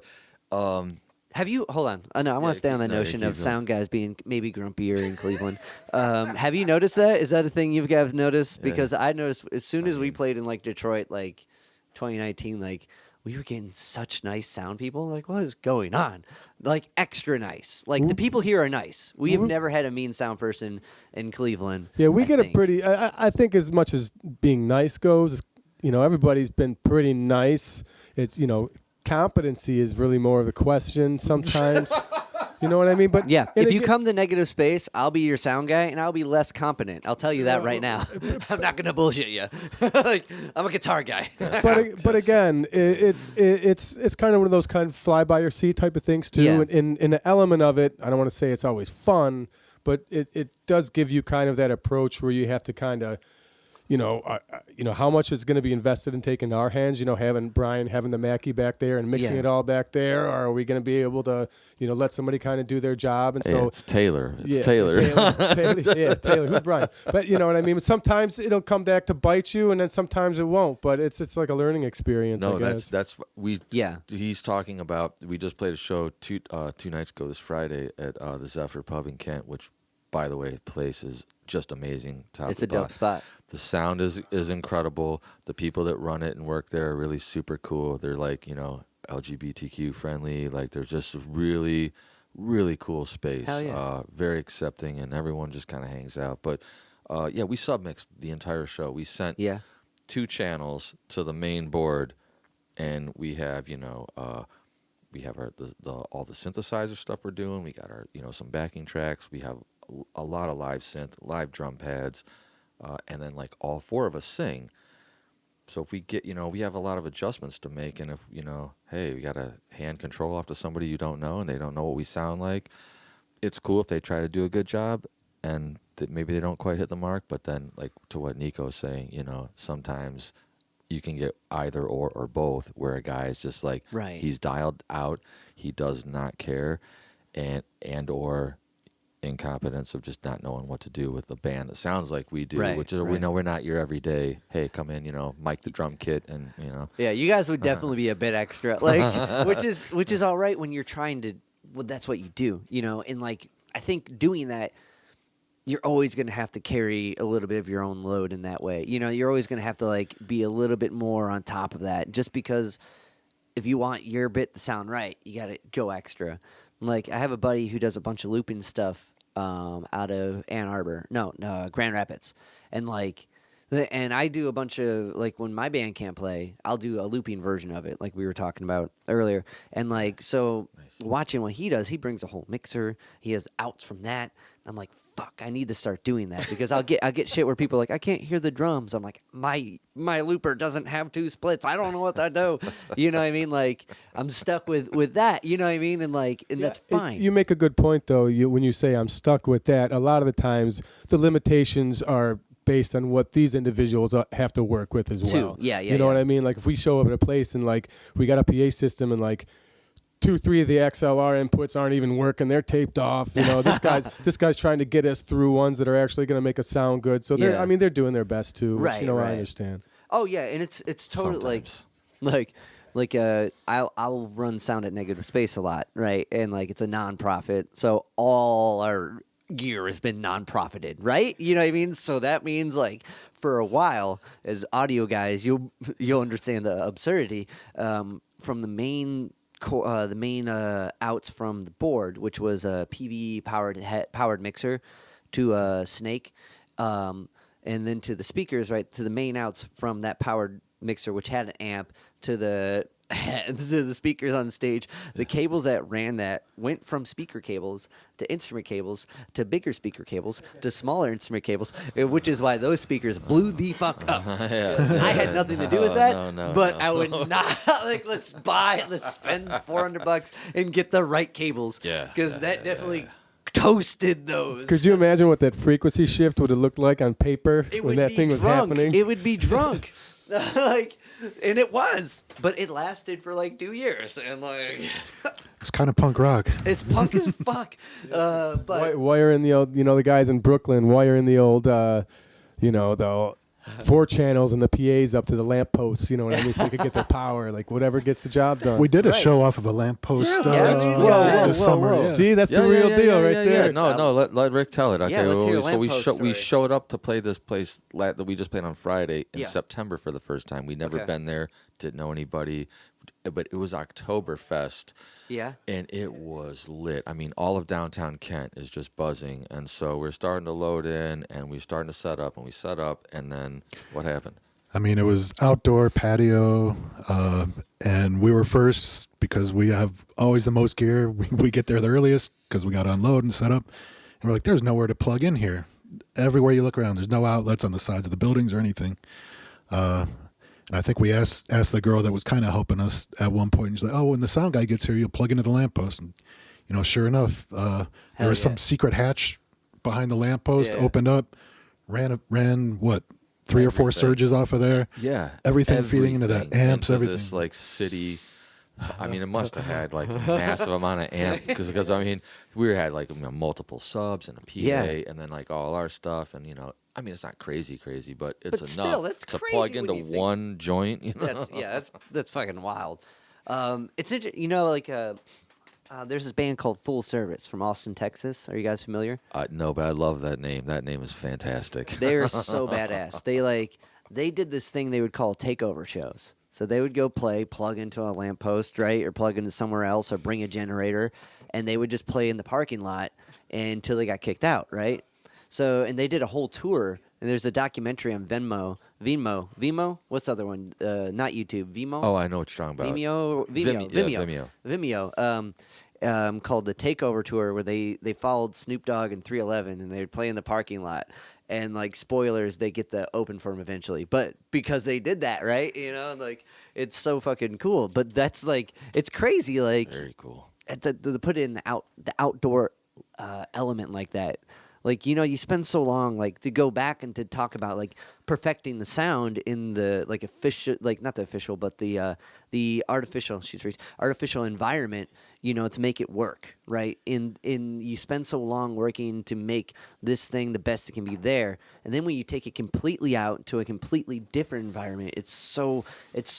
Have you? Hold on. No, I want to stay on the keep notion of going. sound guys being maybe grumpier in Cleveland. Have you noticed that? Is that a thing you guys noticed? Because I noticed as soon as we played in like Detroit, like 2019, like we were getting such nice sound people. Like, what is going on? Like extra nice. Like the people here are nice. We have never had a mean sound person in Cleveland. Yeah, we I get think. a pretty. I think as much as being nice goes, everybody's been pretty nice. It's competency is really more of a question sometimes. You know what I mean? But Yeah, and if you again- come to Negative Space, I'll be your sound guy, and I'll be less competent. I'll tell you that right now. I'm not gonna bullshit you. Like I'm a guitar guy. but again, it's kind of one of those kind of fly by your seat type of things too. Yeah. And an element of it, I don't want to say it's always fun, but it does give you kind of that approach where you have to kind of. How much is going to be invested in taking our hands? Having Brian, having the Mackie back there and mixing Yeah. it all back there, or are we going to be able to, let somebody kind of do their job? And Hey, so it's Taylor. It's yeah, Taylor. Taylor. Who's Brian? But you know what I mean. Sometimes it'll come back to bite you, and then sometimes it won't. But it's like a learning experience. No, I guess. that's we. Yeah. He's talking about. We just played a show two nights ago this Friday at the Zephyr Pub in Kent, which, by the way, the place is just amazing. Top It's to a dope bottom. spot. The sound is incredible. The people that run it and work there are really super cool. They're like LGBTQ friendly. Like they're just really, really cool space. Hell yeah. Very accepting, and everyone just kind of hangs out. But yeah, we submixed the entire show. We sent 2 channels to the main board, and we have we have all the synthesizer stuff we're doing. We got our some backing tracks. We have a lot of live synth, live drum pads, and then like all 4 of us sing. So if we get we have a lot of adjustments to make, and if hey, we got to hand control off to somebody you don't know and they don't know what we sound like. It's cool if they try to do a good job and maybe they don't quite hit the mark, but then like to what Nico's saying, sometimes you can get either or both, where a guy is just like, Right. he's dialed out, he does not care, and or incompetence of just not knowing what to do with a band that sounds like we do, Right, which is, we right. know we're not your everyday, hey, come in, mic the drum kit, and Yeah, you guys would definitely be a bit extra, like, which is all right when you're trying to. Well, that's what you do, and like I think doing that, you're always going to have to carry a little bit of your own load in that way. You're always going to have to like be a little bit more on top of that, just because if you want your bit to sound right, you got to go extra. Like I have a buddy who does a bunch of looping stuff out of Ann Arbor, no, Grand Rapids, and I do a bunch of like when my band can't play, I'll do a looping version of it, like we were talking about earlier, and like so. Nice. Watching what he does, he brings a whole mixer. He has outs from that. I'm like, fuck, I need to start doing that because I'll get shit where people are like, I can't hear the drums. I'm like, my looper doesn't have 2 splits. I don't know what that do. You know what I mean? Like I'm stuck with that. You know what I mean? And that's fine. You make a good point though. When you say I'm stuck with that, a lot of the times the limitations are based on what these individuals have to work with as well. Yeah. You know what I mean? Like if we show up at a place and like we got a PA system and like 2-3 of the XLR inputs aren't even working, they're taped off. This guy's trying to get us through ones that are actually going to make us sound good. So they're doing their best too. Which, Right. I understand. Oh yeah, and it's totally like I'll run sound at Negative Space a lot, right? And like it's a non-profit, so all our gear has been non-profited, right? You know what I mean? So that means like for a while, as audio guys, you'll understand the absurdity from the main outs from the board, which was a PV powered mixer, to a Snake, and then to the speakers, right, to the main outs from that powered mixer, which had an amp, to the to the speakers on stage. The cables that ran that went from speaker cables to instrument cables to bigger speaker cables to smaller instrument cables, which is why those speakers blew the fuck up. I had nothing to do with that, but I would not let's spend $400 and get the right cables, because that definitely toasted those. Could you imagine what that frequency shift would have looked like on paper when that thing was happening? It would be drunk. And it was, but it lasted for like 2 years, and like it's kind of punk rock. It's punk as fuck. But wiring the old, the guys in Brooklyn wiring the old, the 4 channels and the PAs up to the lampposts, you know what I mean, so they could get their power, like whatever gets the job done. We did a show off of a lamppost this summer. Yeah. See, that's the real deal right there. No, let Rick tell it. Okay, Yeah, let's hear so we story. showed up to play this place that we just played on Friday in September for the first time. We'd never been there, didn't know anybody, but it was Oktoberfest. Yeah. And it was lit. I mean, all of downtown Kent is just buzzing. And so we're starting to load in, and we're starting to set up, and we set up, and then what happened? I mean, it was outdoor patio, and we were first because we have always the most gear. We get there the earliest because we got to unload and set up. And we're like, there's nowhere to plug in here. Everywhere you look around, there's no outlets on the sides of the buildings or anything. And I think we asked the girl that was kind of helping us at one point, and she's like, "Oh, when the sound guy gets here, you'll plug into the lamppost." And sure enough, there was some secret hatch behind the lamppost, opened up, ran what, 3 or 4 surges off of there. Yeah, everything feeding into that amps, into everything. This like city. I mean, it must have had like massive amount of amp because I mean, we had like multiple subs and a PA, and then like all our stuff, and I mean, it's not crazy, but it's enough still, that's to crazy plug when into you think- one joint. That's fucking wild. It's interesting. There's this band called Full Service from Austin, Texas. Are you guys familiar? No, but I love that name. That name is fantastic. They're so badass. They did this thing they would call takeover shows. So they would go plug into a lamppost, right, or plug into somewhere else, or bring a generator, and they would just play in the parking lot until they got kicked out, right? So, and they did a whole tour, and there's a documentary on Vimeo. What's the other one? Not YouTube. Vimeo. Oh, I know what you're talking about. Vimeo. Called the Takeover Tour, where they followed Snoop Dogg and 311, and they would play in the parking lot. And like spoilers, they get the open for him eventually, but because they did that, right? Like it's so fucking cool. But that's like it's crazy, like very cool. To put in the outdoor element like that. Like, you spend so long, like, to go back and to talk about, like, perfecting the sound in the, like, official, like, not the official, but the artificial, artificial environment, to make it work, right? You spend so long working to make this thing the best it can be there, and then when you take it completely out to a completely different environment, it's so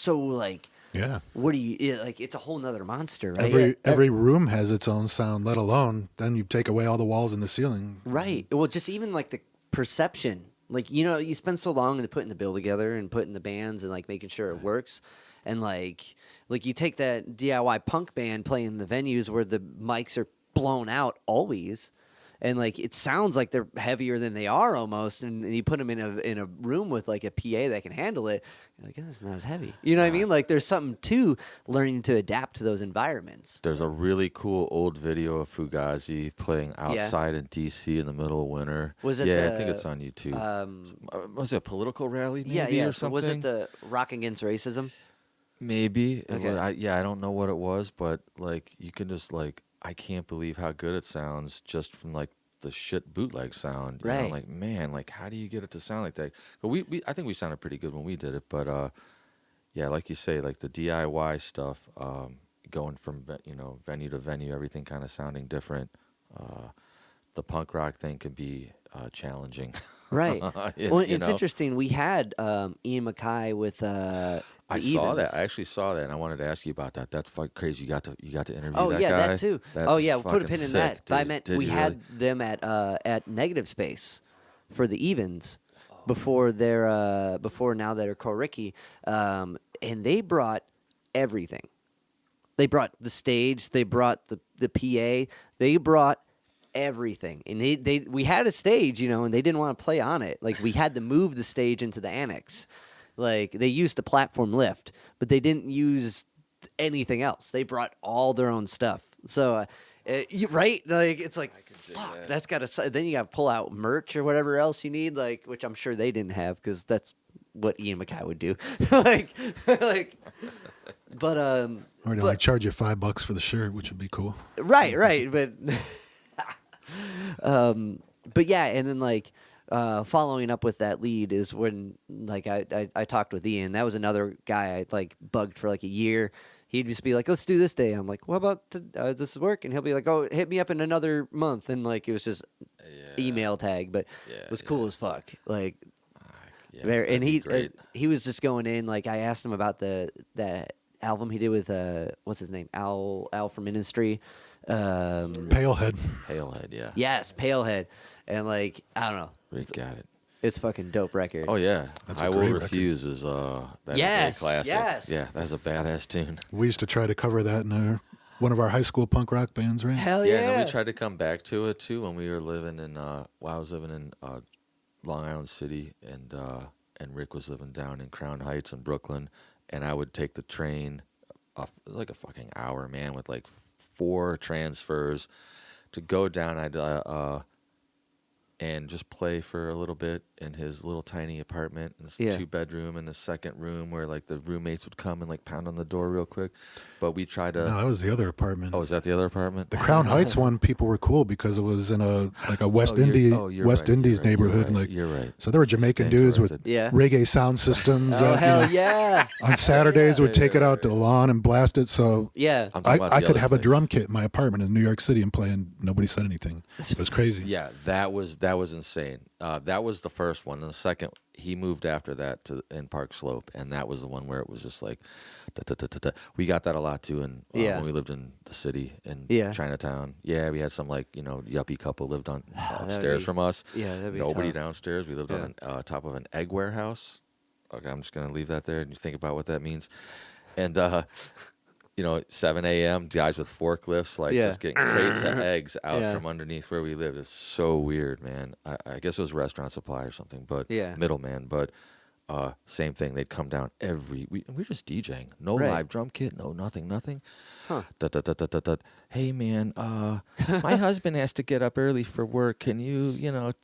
like, Yeah. what do you, like, it's a whole nother monster, right? Every room has its own sound, let alone then you take away all the walls and the ceiling. Right. Well, just even like the perception, like, you spend so long in putting the bill together and putting the bands and like making sure it works. And like you take that DIY punk band playing the venues where the mics are blown out always. And like it sounds like they're heavier than they are almost, and you put them in a room with like a PA that can handle it. You're like, it's not as heavy. You know what I mean? Like there's something to learning to adapt to those environments. There's a really cool old video of Fugazi playing outside in D.C. in the middle of winter. Was it? Yeah, I think it's on YouTube. Was it a political rally? Maybe, or something? Was it the Rock Against Racism? Maybe. Okay. I don't know what it was, but like you can just like. I can't believe how good it sounds just from like the shit bootleg sound. You know? Like, man, like how do you get it to sound like that? But I think we sounded pretty good when we did it. But yeah, like you say, like the DIY stuff, going from venue to venue, everything kind of sounding different. The punk rock thing could be challenging. Right. Well, it's interesting. We had Ian Mackay with. I saw that. I actually saw that, and I wanted to ask you about that. That's fucking crazy. You got to interview that guy. Oh yeah, that too. That's we'll put a pin in that. Dude. I meant we had them at Negative Space for the Evens before now that are Call Ricky, and they brought everything. They brought the stage. They brought the PA. They brought everything, and we had a stage, and they didn't want to play on it. Like we had to move the stage into the annex. Like they used the platform lift, but they didn't use anything else. They brought all their own stuff. So, right? Like it's like, fuck. That's got to. Then you got to pull out merch or whatever else you need, like which I'm sure they didn't have because that's what Ian Mackay would do. like, but Or do I charge you $5 for the shirt, which would be cool. Right, but. But yeah, and then like following up with that lead is when like I talked with Ian. That was another guy I like bugged for like a year. He'd just be like, "Let's do this day." I'm like, "What about does this work?" And he'll be like, "Oh, hit me up in another month." And like it was just email tag, but it was cool as fuck. Like, and he was just going in. Like I asked him about that album he did with what's his name, Al from Ministry. Palehead, yeah. Yes, Palehead. And like I don't know. We got it. It's a fucking dope record. Oh yeah, That's I a Will great Refuse is that yes, is a classic. Yes. Yeah, that's a badass tune. We used to try to cover that in one of our high school punk rock bands, right? Hell yeah. Yeah, and then we tried to come back to it too when we were living in. I was living in Long Island City, and Rick was living down in Crown Heights in Brooklyn, and I would take the train, like a fucking hour, man, with like 4 transfers to go down. I'd and just play for a little bit in his little tiny apartment, in this 2-bedroom in the second room where like the roommates would come and like pound on the door real quick. But we tried to. No, that was the other apartment. Oh, is that the other apartment? The Crown Heights one, people were cool because it was in a West Indies neighborhood. You're right. So there were Jamaican dudes with reggae sound systems. Oh hell yeah! On Saturdays, would take it out to the lawn and blast it. So I could have a drum kit in my apartment in New York City and play, and nobody said anything. It was crazy. Yeah, that was insane. That was the first one. And the second, he moved after that in Park Slope, and that was the one where it was just like, we got that a lot too. And when we lived in the city in Chinatown, we had some like yuppie couple lived on upstairs from us. Yeah, that'd be nobody tough. Downstairs. We lived on top of an egg warehouse. Okay, I'm just gonna leave that there, and you think about what that means. And 7 a.m. guys with forklifts, like just getting crates of eggs out from underneath where we lived. It's so weird, man. I guess it was restaurant supply or something, but middleman. But same thing. They'd come down we're just DJing. No live drum kit, no nothing. Huh. Hey, man, my husband has to get up early for work. Can you,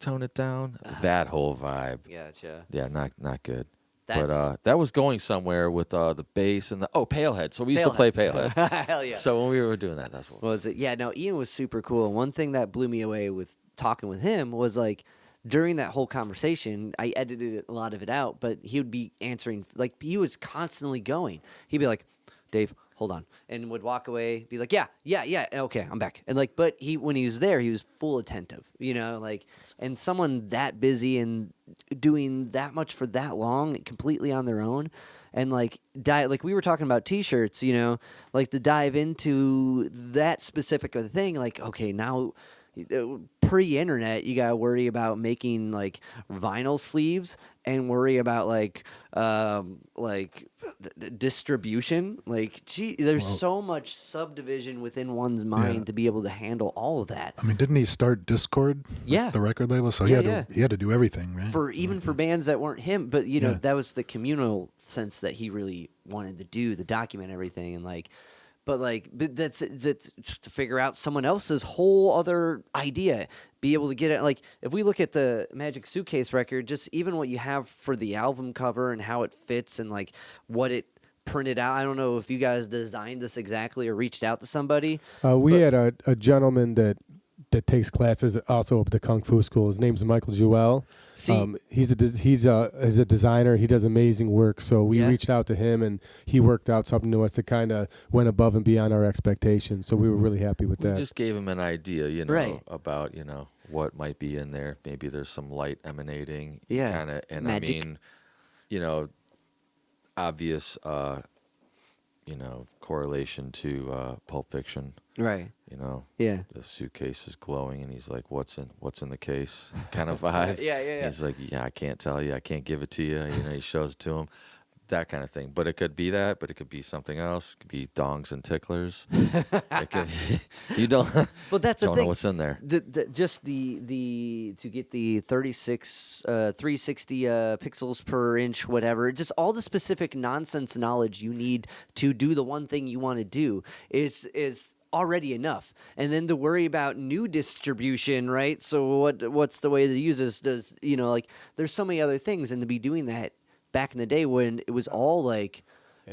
tone it down? That whole vibe. Gotcha. Yeah, not good. But that was going somewhere with the bass and Palehead. So we used to play Palehead. Hell yeah. So when we were doing that, that's what was it. Yeah, no, Ian was super cool. One thing that blew me away with talking with him was like during that whole conversation, I edited a lot of it out, but he would be answering, like he was constantly going. He'd be like, Dave, hold on, and would walk away, be like, yeah, okay, I'm back. And like, but when he was there, he was full attentive, like, and someone that busy and doing that much for that long, completely on their own, and like like we were talking about T-shirts, like to dive into that specific of the thing, like, okay, now pre-internet, you gotta worry about making like vinyl sleeves and worry about like distribution. Like, gee, there's so much subdivision within one's mind to be able to handle all of that. I mean, didn't he start Discord? Yeah, the record label. So he had to do everything, right? For bands that weren't him, but that was the communal sense that he really wanted to do, to document everything, and like. But that's to figure out someone else's whole other idea, be able to get it. Like, if we look at the Magic Suitcase record, just even what you have for the album cover and how it fits and like what it printed out. I don't know if you guys designed this exactly or reached out to somebody. We had a gentleman that takes classes also up at the Kung Fu School. His name's Michael Jewell. He's a designer. He does amazing work. So we reached out to him, and he worked out something to us that kind of went above and beyond our expectations. So we were really happy with that. We just gave him an idea, about what might be in there. Maybe there's some light emanating. Kind of, and magic. I mean, obvious, correlation to Pulp Fiction. Right. The suitcase is glowing, and he's like, "What's in the case?" Kind of vibe. Yeah. He's like, "Yeah, I can't tell you. I can't give it to you." He shows it to him, that kind of thing. But it could be that. But it could be something else. It could be dongs and ticklers. It could. You don't. Well, that's don't the thing. know what's in there. Just the to get the 360 pixels per inch, whatever. Just all the specific nonsense knowledge you need to do the one thing you want to do is already enough, and then to worry about new distribution, right? So what's the way to use this? Does like there's so many other things, and to be doing that back in the day when it was all like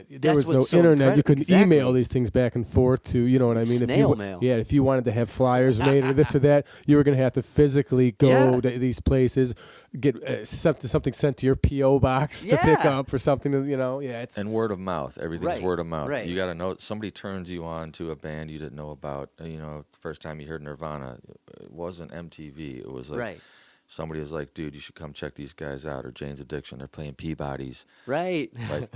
there was no internet. You could email these things back and forth to, you know what I mean? Snail mail. Yeah, if you wanted to have flyers made or this or that, you were going to have to physically go to these places, get something sent to your P.O. box to pick up or something. It's and word of mouth. Everything's word of mouth. Right. You got to know. Somebody turns you on to a band you didn't know about. The first time you heard Nirvana, it wasn't MTV. It was like somebody was like, "Dude, you should come check these guys out." Or Jane's Addiction. They're playing Peabody's. Right. Like,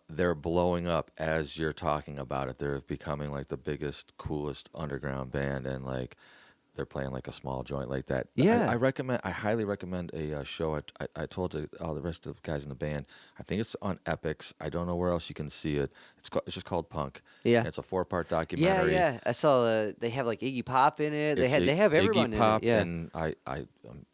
they're blowing up as you're talking about it. They're becoming like the biggest, coolest underground band, and like they're playing like a small joint like that. Yeah. I highly recommend a show. I told all the rest of the guys in the band. I think it's on Epix. I don't know where else you can see it. It's just called Punk. Yeah. And it's a 4-part documentary. Yeah. I saw they have like Iggy Pop in it. They have everyone Iggy Pop in it. Yeah. And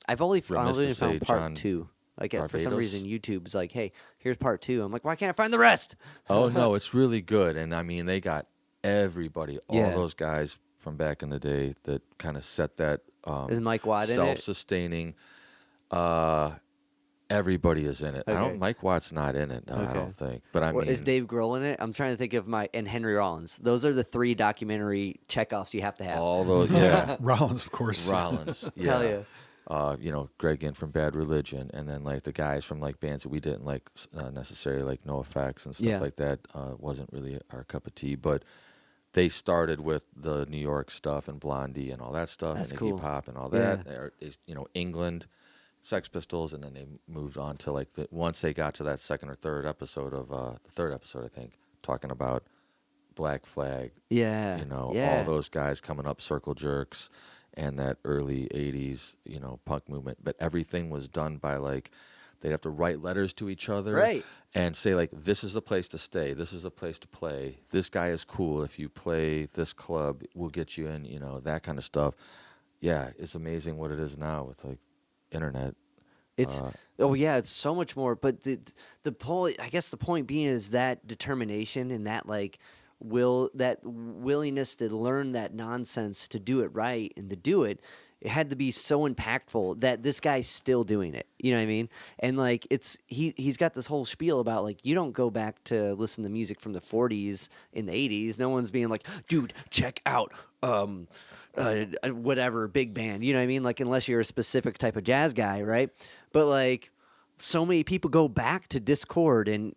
I've only found John part 2. Like for some Barbados? reason, YouTube's like, "Hey, here's part 2." I'm like, "Why can't I find the rest?" Oh no, it's really good. And I mean, they got everybody, all those guys from back in the day that kind of set that Is Mike Watt in it? self-sustaining. Everybody is in it. Okay. Mike Watt's not in it. No, I don't think. But I mean, is Dave Grohl in it? I'm trying to think of and Henry Rollins. Those are the 3 documentary checkoffs you have to have. all those. Yeah, Rollins, of course. Rollins. Yeah. Hell yeah. Greg Ginn from Bad Religion, and then like the guys from like bands that we didn't like necessarily, like No Effects and stuff like that. Wasn't really our cup of tea, but they started with the New York stuff and Blondie and all that stuff, That's and cool. Iggy Pop and all that. England, Sex Pistols, and then they moved on to like once they got to that second or third episode of the third episode, I think, talking about Black Flag. Yeah. All those guys coming up, Circle Jerks. And that early 80s, punk movement. But everything was done by, like, they'd have to write letters to each other. Right. And say, like, this is the place to stay. This is the place to play. This guy is cool. If you play this club, we'll get you in, that kind of stuff. Yeah, it's amazing what it is now with, like, internet. It's it's so much more. But the point, I guess the point being is that determination and that, like, that willingness to learn that nonsense, to do it right and to do it had to be so impactful that this guy's still doing it. You know what I mean? And like he's got this whole spiel about like you don't go back to listen to music from the 40s in the 80s. No one's being like, dude, check out whatever big band, you know what I mean? Like, unless you're a specific type of jazz guy, right? But like, so many people go back to Discord and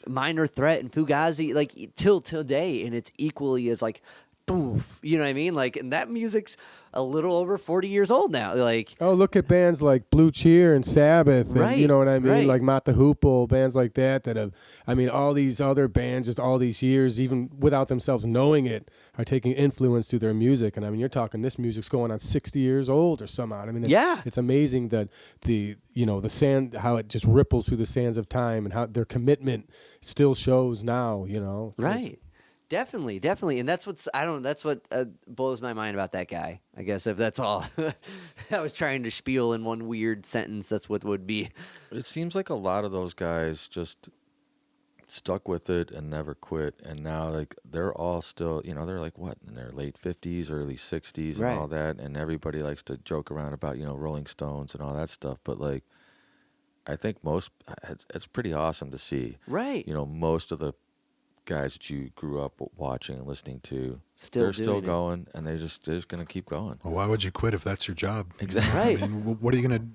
Minor Threat and Fugazi, like till today, and it's equally as like, boof, you know what I mean? Like, and that music's a little over 40 years old now. Like, oh, look at bands like Blue Cheer and Sabbath, and Right, you know what I mean? right. Like Mott the Hoople, bands like that have, I mean, all these other bands, just all these years, even without themselves knowing it, are taking influence through their music. And I mean, you're talking, this music's going on 60 years old or some odd. I mean, it's amazing that the sand, how it just ripples through the sands of time, and how their commitment still shows now, you know? right. Definitely, and that's what blows my mind about that guy. I guess if that's all I was trying to spiel in one weird sentence, that's what would be. It seems like a lot of those guys just stuck with it and never quit, and now like they're all still, they're like what, in their late 50s, early 60s, and all that, and everybody likes to joke around about Rolling Stones and all that stuff, but like I think it's pretty awesome to see, Right? Most of the guys that you grew up watching and listening to, Still they're still doing it. going, and they're just going to keep going. Well, why would you quit if that's your job? Exactly. Right. I mean, what are you going to?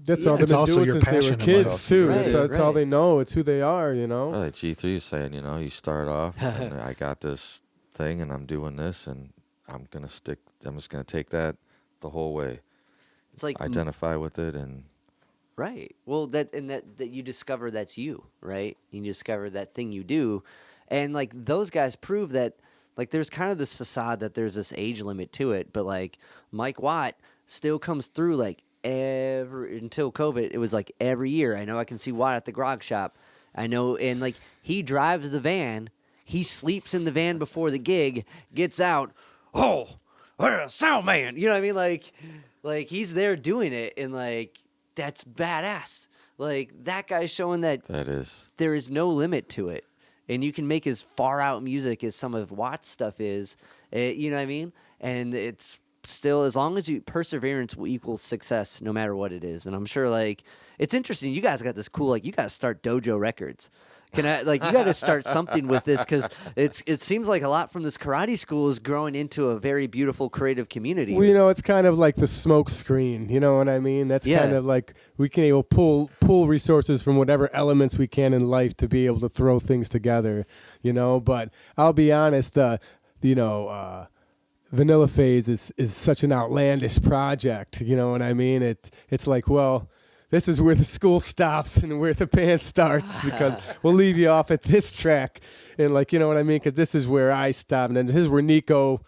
That's all they've It's been also doing your since they were passion in kids, life. too. Right, That's all right. they know. It's who they are, Well, like G3 is saying, you start off, and I got this thing, and I'm doing this, and I'm just going to take that the whole way. It's like Identify with it, and right. Well, that you discover that's you, right? You discover that thing you do, and like those guys prove that. Like, there's kind of this facade that there's this age limit to it, but like Mike Watt still comes through like until COVID. It was like every year. I know I can see Watt at the grog shop. I know, and like he drives the van. He sleeps in the van before the gig. Gets out. Oh, sound man. You know what I mean? Like he's there doing it, and like that's badass. Like that guy's showing that there is no limit to it. And you can make as far out music as some of Watt's stuff is, you know what I mean? And it's still, as long as perseverance will equal success no matter what it is. And I'm sure, like, it's interesting. You guys got this cool, like, you got to start Dojo Records. You got to start something with this, because it seems like a lot from this karate school is growing into a very beautiful creative community. Well, it's kind of like the smoke screen. You know what I mean? That's kind of like we can able pull resources from whatever elements we can in life to be able to throw things together. But I'll be honest, Vanillaphase is such an outlandish project. You know what I mean? It's like, well, this is where the school stops and where the band starts, because we'll leave you off at this track. And like, you know what I mean? Because this is where I stop. And then this is where Nico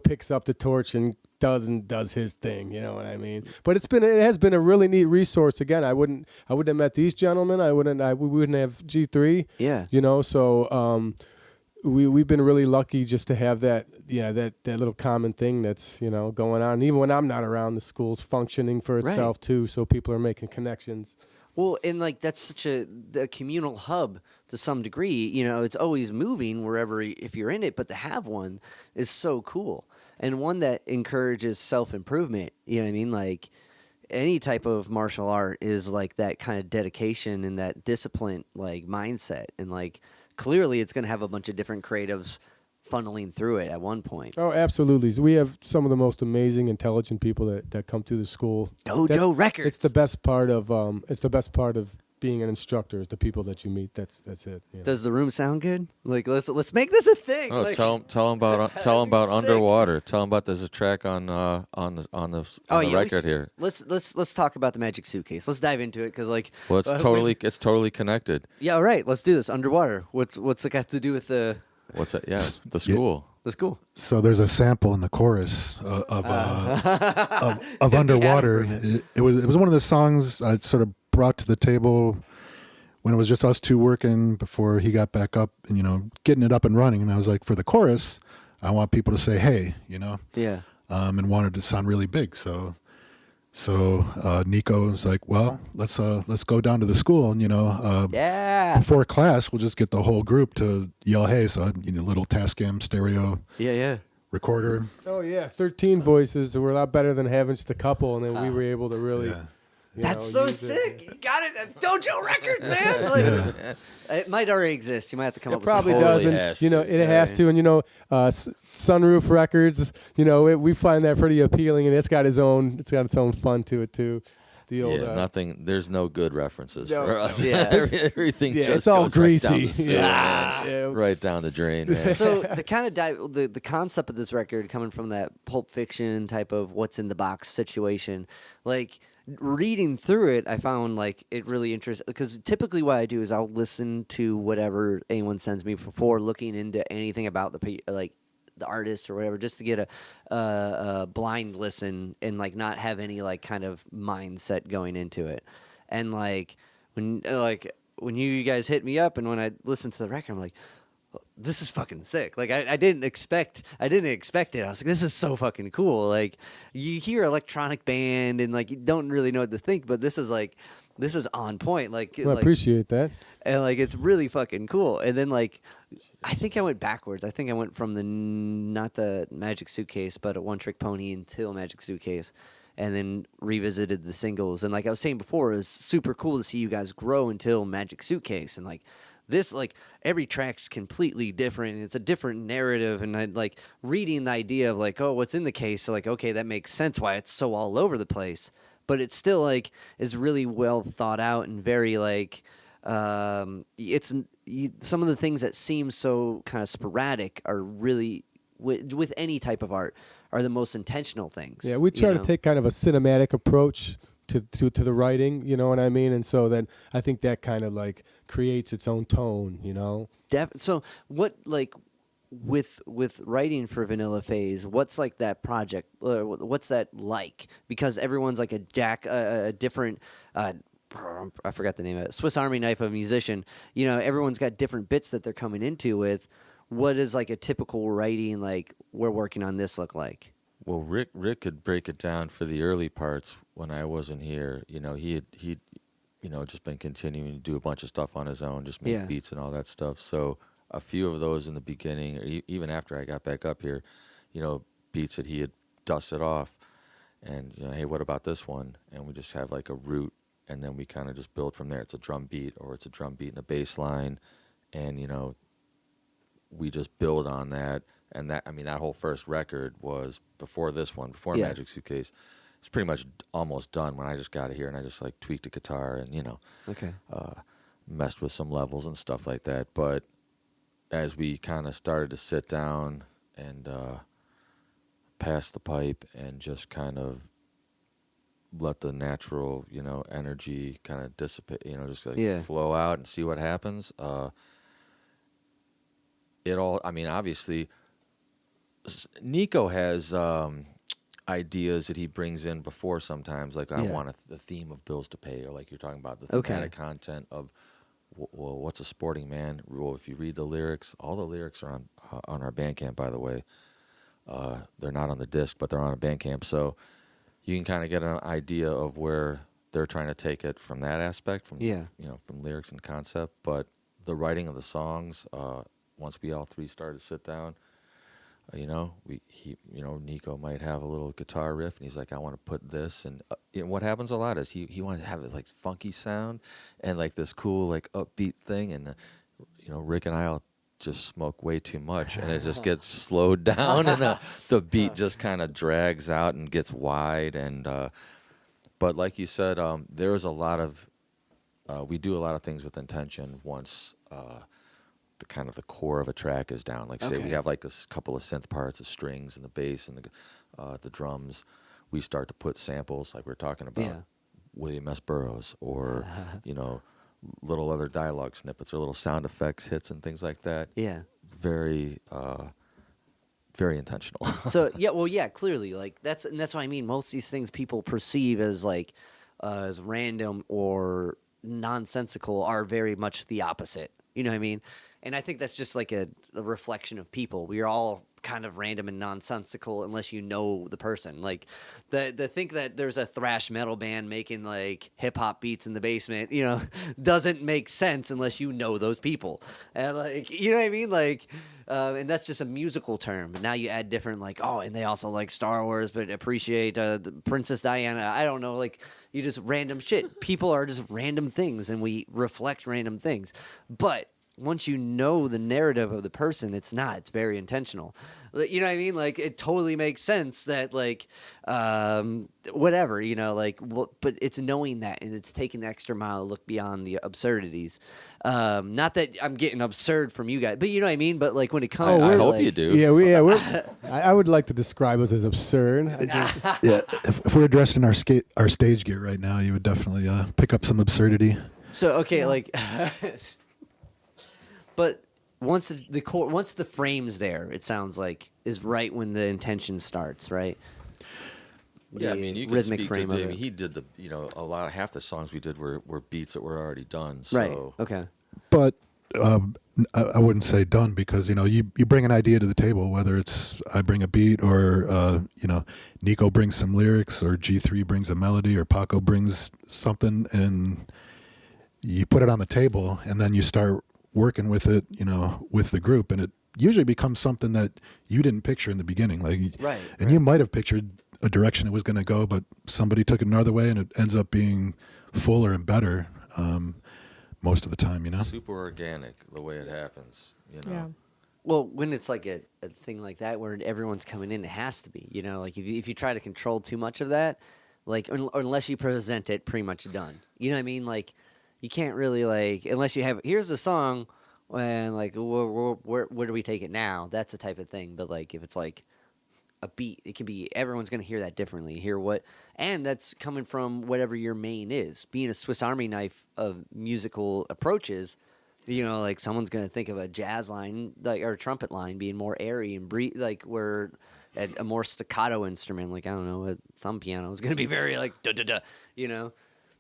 picks up the torch and does his thing. You know what I mean? But it has been a really neat resource. Again, I wouldn't have met these gentlemen. We wouldn't have G3. Yeah. So we've been really lucky just to have that little common thing that's going on. And even when I'm not around, the school's functioning for itself too, so people are making connections. Well, and like that's such a communal hub to some degree. It's always moving wherever if you're in it, but to have one is so cool, and one that encourages self-improvement. You know what I mean? Like any type of martial art is like that kind of dedication and that discipline, like mindset, and like clearly it's going to have a bunch of different creatives funneling through it at one point. Oh, absolutely. So we have some of the most amazing, intelligent people that come through the school. Dojo Records. It's the best part of being an instructor is the people that you meet. That's it. Does the room sound good? Like let's make this a thing. Oh, like, tell them about Underwater. Tell them about there's a track on the record here. Let's talk about the Magic Suitcase. Let's dive into it because Well, it's totally connected. Yeah, all right. Let's do this. Underwater. What's it got to do with the? What's that? Yeah, the school. The school. So there's a sample in the chorus of Underwater. It was one of the songs I sort of brought to the table when it was just us two working before he got back up and getting it up and running. And I was like, for the chorus, I want people to say hey, Yeah. And wanted to sound really big. So Nico was like, well, let's go down to the school and Yeah. before class we'll just get the whole group to yell hey. So little Tascam stereo Yeah. recorder. Oh yeah, 13 voices were a lot better than having just a couple, and then we were able to really That's so sick. You got it at Dojo Records, man. Like, it might already exist. You might have to come up with probably something. Totally doesn't. has to. It has to. And Sunroof Records. We find that pretty appealing, and it's got its own fun to it too. The old nothing. There's no good references No, for us. Yeah. Everything just it's all goes greasy. right down the sewer, man. Yeah. Right down the drain, man. So the kind of the concept of this record coming from that Pulp Fiction type of what's in the box situation, like reading through it, I found like it really interesting because typically what I do is I'll listen to whatever anyone sends me before looking into anything about the artist or whatever, just to get a blind listen and like not have any like kind of mindset going into it. And like when you guys hit me up and when I listened to the record, I'm like, this is fucking sick. Like I didn't expect it. I was like, this is so fucking cool. Like you hear electronic band and like you don't really know what to think, but this is on point. Like I appreciate that. And like it's really fucking cool. And then like I think I went backwards. I think I went from not the Magic Suitcase, but a One Trick Pony until Magic Suitcase, and then revisited the singles. And like I was saying before, it was super cool to see you guys grow until Magic Suitcase. And like this, like every track's completely different. It's a different narrative. And I like reading the idea of like, oh, what's in the case? So like, okay, that makes sense why it's so all over the place. But it's still like is really well thought out and very like some of the things that seem so kind of sporadic are really with any type of art are the most intentional things. Yeah, we try to take kind of a cinematic approach to the writing, you know what I mean? And so then I think that kind of like creates its own tone, you know? So what like with writing for Vanillaphase, what's like that project? What's that like? Because everyone's like a different. I forgot the name of it. Swiss Army knife of a musician. Everyone's got different bits that they're coming into with. What does like a typical writing like we're working on this look like? Well, Rick could break it down for the early parts when I wasn't here. He'd just been continuing to do a bunch of stuff on his own, just make beats and all that stuff. So a few of those in the beginning, or even after I got back up here, beats that he had dusted off, and hey, what about this one? And we just have like a root, and then we kind of just build from there. It's a drum beat, or it's a drum beat and a bass line, and we just build on that. And that whole first record was before this one, before Magic Suitcase. It's pretty much almost done when I just got here, and I just like tweaked the guitar and messed with some levels and stuff like that. But as we kind of started to sit down and pass the pipe and just kind of let the natural energy kind of dissipate, just like flow out and see what happens. Obviously Nico has ideas that he brings in before sometimes, like I want the theme of bills to pay, or like you're talking about the thematic content of, well, what's a sporting man? Well, if you read the lyrics, all the lyrics are on our Bandcamp, by the way. They're not on the disc, but they're on a Bandcamp, so you can kind of get an idea of where they're trying to take it from that aspect, from from lyrics and concept. But the writing of the songs, once we all three started to sit down, Nico might have a little guitar riff, and he's like, I want to put this, and what happens a lot is he wanted to have this like funky sound and like this cool like upbeat thing, and Rick and I'll just smoke way too much, and it just gets slowed down, and the beat just kind of drags out and gets wide, and but like you said, there is a lot of we do a lot of things with intention once the kind of the core of a track is down. Like say we have like this couple of synth parts, the strings and the bass and the drums. We start to put samples like we're talking about William S. Burroughs, or little other dialogue snippets or little sound effects hits and things like that. Yeah, very very intentional. So clearly, like that's what I mean. Most of these things people perceive as like as random or nonsensical are very much the opposite. You know what I mean? And I think that's just like a reflection of people. We are all kind of random and nonsensical unless you know the person. Like the think that there's a thrash metal band making like hip hop beats in the basement, doesn't make sense unless you know those people. And like, you know what I mean? Like, and that's just a musical term. But now you add different like, and they also like Star Wars, but appreciate the Princess Diana. I don't know, like you just random shit. People are just random things, and we reflect random things. But once you know the narrative of the person, it's very intentional. You know what I mean? Like, it totally makes sense that, like, whatever, but it's knowing that, and it's taking the extra mile to look beyond the absurdities. Not that I'm getting absurd from you guys, but you know what I mean? But, like, when it comes to, I hope like, you do. Yeah, I would like to describe us as absurd. Yeah, if we're dressed in our stage gear right now, you would definitely pick up some absurdity. So, okay, like... But once the frame's there, it sounds like is right when the intention starts, right? Yeah, I mean, you can rhythmic speak frame to of Davey. it. He did half the songs we did were beats that were already done. Right. So. Okay. But I wouldn't say done because you bring an idea to the table, whether it's I bring a beat or Nico brings some lyrics or G3 brings a melody or Paco brings something, and you put it on the table, and then you start working with it, with the group, and it usually becomes something that you didn't picture in the beginning, like right. And you might have pictured a direction it was going to go, but somebody took it another way, and it ends up being fuller and better most of the time, Super organic the way it happens, Yeah. Well, when it's like a thing like that where everyone's coming in, it has to be, like if you try to control too much of that, like unless you present it pretty much done, you know what I mean? Like you can't really like unless you have here's the song, and like where do we take it now? That's the type of thing. But like if it's like a beat, it can be everyone's going to hear that differently. And that's coming from whatever your main is. Being a Swiss Army knife of musical approaches, like someone's going to think of a jazz line like or a trumpet line being more airy and like where a more staccato instrument, like I don't know, a thumb piano is going to be very like da da da,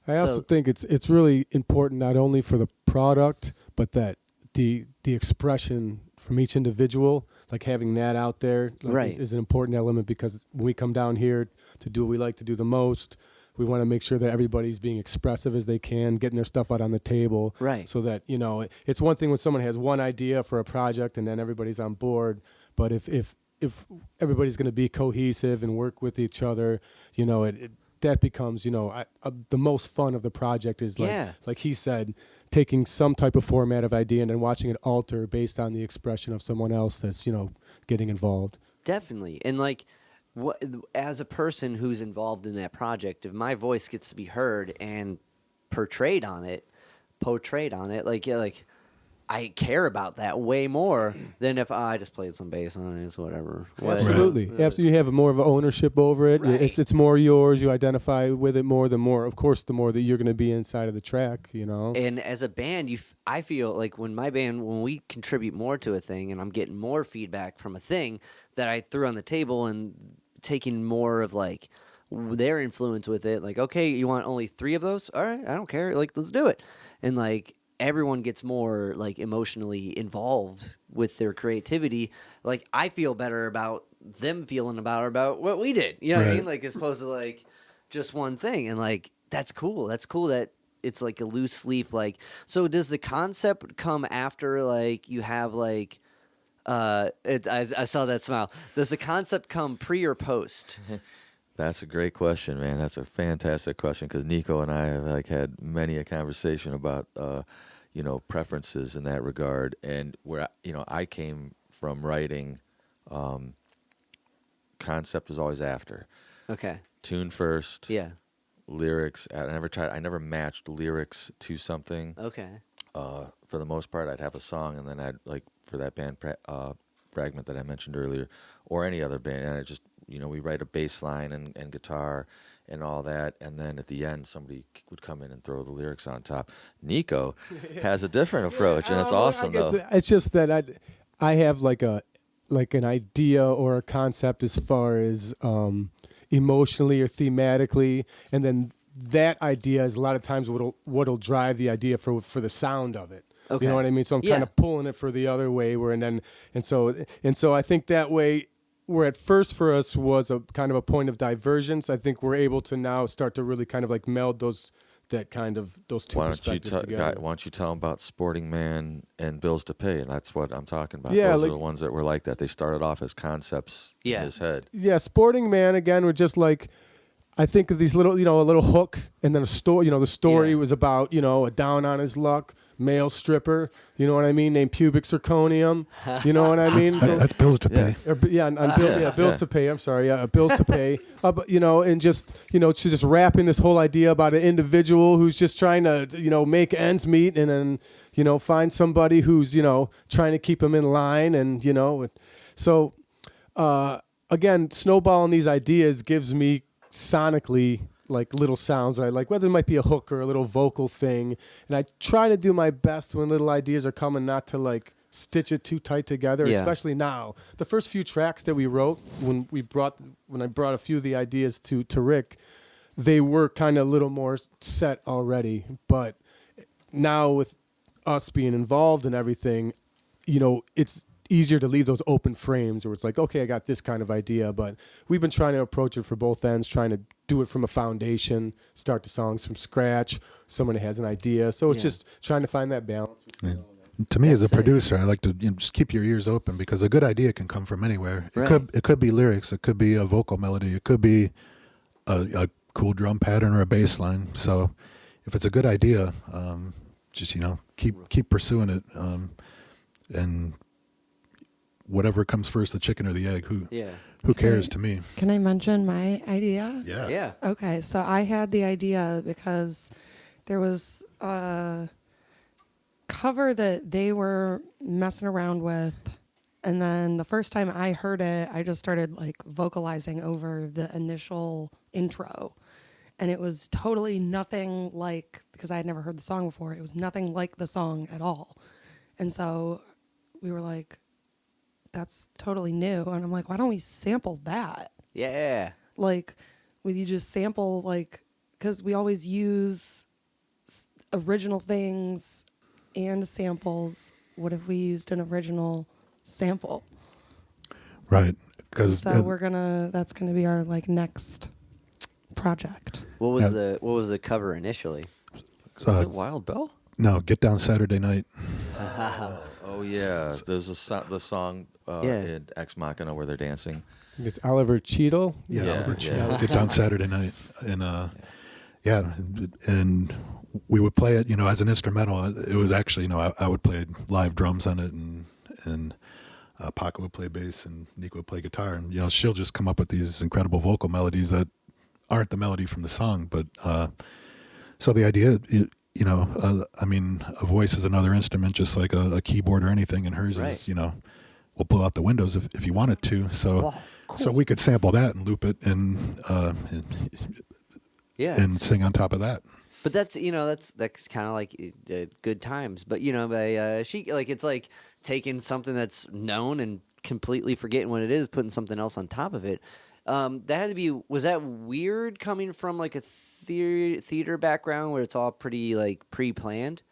I also think it's really important not only for the product, but that the expression from each individual, like having that out there, right. is an important element, because when we come down here to do what we like to do the most, we want to make sure that everybody's being expressive as they can, getting their stuff out on the table, right? So that it's one thing when someone has one idea for a project and then everybody's on board, but if everybody's going to be cohesive and work with each other, that becomes, the most fun of the project is like he said, taking some type of format of idea and then watching it alter based on the expression of someone else that's, getting involved. Definitely. And like, as a person who's involved in that project, if my voice gets to be heard and portrayed on it, like I care about that way more than if I just played some bass on it, whatever. Absolutely. Absolutely. You have more of an ownership over it. Right. It's more yours. You identify with it more. The more that you're going to be inside of the track, And as a band, I feel like when we contribute more to a thing and I'm getting more feedback from a thing that I threw on the table and taking more of like their influence with it, like, okay, you want only 3 of those? All right, I don't care. Like, let's do it. And like, everyone gets more like emotionally involved with their creativity. Like I feel better about them feeling about what we did. You know what I mean? Like as opposed to like just one thing. And like that's cool. That's cool that it's like a loose leaf. Like so, does the concept come after like you have like? I saw that smile. Does the concept come pre or post? That's a great question, man. That's a fantastic question because Nico and I have like had many a conversation about preferences in that regard, and where I came from writing, concept is always after. Okay. Tune first. Yeah. Lyrics. I never matched lyrics to something. Okay. For the most part, I'd have a song, and then I'd like for that band Fragment that I mentioned earlier, or any other band, and I just we write a bass line and guitar and all that, and then at the end somebody would come in and throw the lyrics on top. Nico has a different approach, and it's awesome though. It's just that I have like an idea or a concept as far as emotionally or thematically, and then that idea is a lot of times what'll drive the idea for the sound of it. Okay. You know what I mean? So I'm kind of pulling it for the other way and so I think that way where at first for us was a kind of a point of divergence, I think we're able to now start to really kind of like meld those two perspectives together. Why don't you tell them about Sporting Man and Bills to Pay? And that's what I'm talking about. Yeah, Those are the ones that were like that. They started off as concepts in his head. Yeah, Sporting Man, again, were just like, I think of these little, a little hook, and then a story. The story was about, a down on his luck male stripper. You know what I mean? Named Pubic Zirconium. You know what I mean? So that's Bills to Pay. Bills to Pay. I'm sorry. Yeah, Bills to Pay. But, and just, she's just wrapping this whole idea about an individual who's just trying to, make ends meet, and then, find somebody who's, trying to keep him in line, and so again, snowballing these ideas gives me sonically like little sounds that I like, whether it might be a hook or a little vocal thing. And I try to do my best when little ideas are coming not to like stitch it too tight together, especially now. The first few tracks that we wrote when I brought a few of the ideas to Rick, they were kind of a little more set already. But now with us being involved and everything, it's easier to leave those open frames where it's like, okay, I got this kind of idea, but we've been trying to approach it for both ends, trying to do it from a foundation, start the songs from scratch, someone has an idea. So it's just trying to find that balance. Yeah. To me, as a producer, I like to just keep your ears open, because a good idea can come from anywhere. It could be lyrics, it could be a vocal melody, it could be a cool drum pattern or a bass line. So if it's a good idea, just keep pursuing it, and whatever comes first, the chicken or the egg, who cares to me? Can I mention my idea? Yeah. Okay, so I had the idea because there was a cover that they were messing around with, and then the first time I heard it, I just started like vocalizing over the initial intro, and it was totally nothing like, because I had never heard the song before, it was nothing like the song at all. And so we were like, that's totally new. And I'm like, why don't we sample that? Yeah. Like, would you just sample, like, because we always use original things and samples. What if we used an original sample? Right. Because so that's gonna be our like next project. What was the cover initially? Is it Wild Bell? No, Get Down Saturday Night. Oh yeah, there's the song in Ex Machina where they're dancing. It's Oliver Cheadle. Oliver Cheadle. Get Down Saturday Night, and and we would play it, as an instrumental. It was actually, I would play live drums on it, and Paco would play bass, and Nico would play guitar, and she'll just come up with these incredible vocal melodies that aren't the melody from the song, but so the idea. A voice is another instrument, just like a keyboard or anything, and hers is, will blow out the windows if you wanted to. So, so we could sample that and loop it and sing on top of that. But that's kind of like good times. But it's like taking something that's known and completely forgetting what it is, putting something else on top of it. That had to be. Was that weird coming from like a theater background where it's all pretty like pre-planned,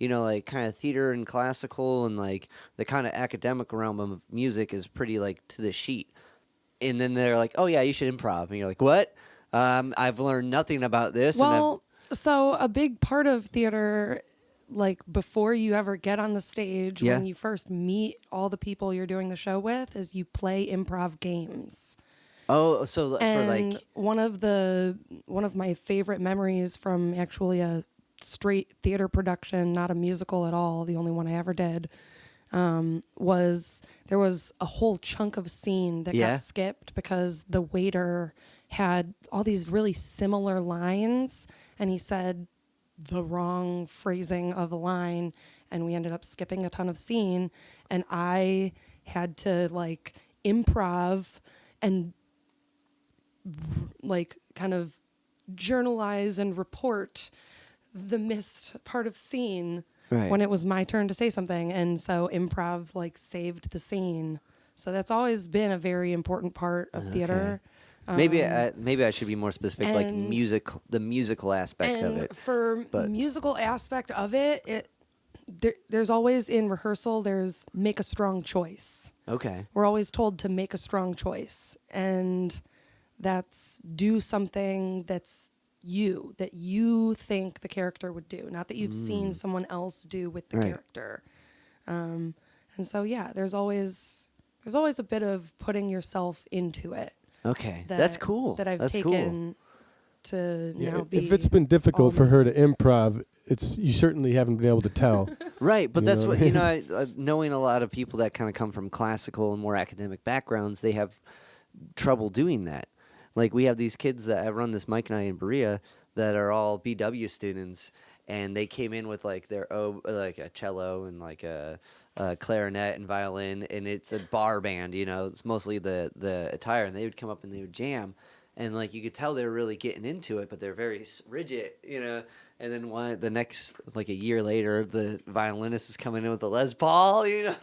like kind of theater and classical, and like the kind of academic realm of music is pretty like to the sheet, and then they're like, oh yeah, you should improv, and you're like, what? I've learned nothing about this. Well, so a big part of theater, like before you ever get on the stage, when you first meet all the people you're doing the show with, is you play improv games. Oh, so and for like one of my favorite memories from actually a straight theater production, not a musical at all, the only one I ever did, was there was a whole chunk of scene that got skipped because the waiter had all these really similar lines, and he said the wrong phrasing of a line, and we ended up skipping a ton of scene, and I had to like improv and like kind of journalize and report the missed part of scene when it was my turn to say something, and so improv like saved the scene. So that's always been a very important part of theater. Maybe I should be more specific, like the musical aspect of it. For musical aspect of it, there's always in rehearsal, there's make a strong choice. Okay. We're always told to make a strong choice. And that's do something that you think the character would do, not that you've seen someone else do with the Right. character. And so, yeah, there's always a bit of putting yourself into it. Okay. That's cool. That I've That's taken to now be. If it's been difficult for her to improv, you certainly haven't been able to tell. Right, but You that's know what, what I you know, knowing a lot of people that kind of come from classical and more academic backgrounds, they have trouble doing that. Like, we have these kids that run this Mike night in Berea that are all BW students, and they came in with like like a cello and like a clarinet and violin, and it's a bar band, you know, it's mostly the attire, and they would come up and they would jam, and like you could tell they were really getting into it, but they're very rigid, you know. And then the next, like a year later, the violinist is coming in with a Les Paul, you know,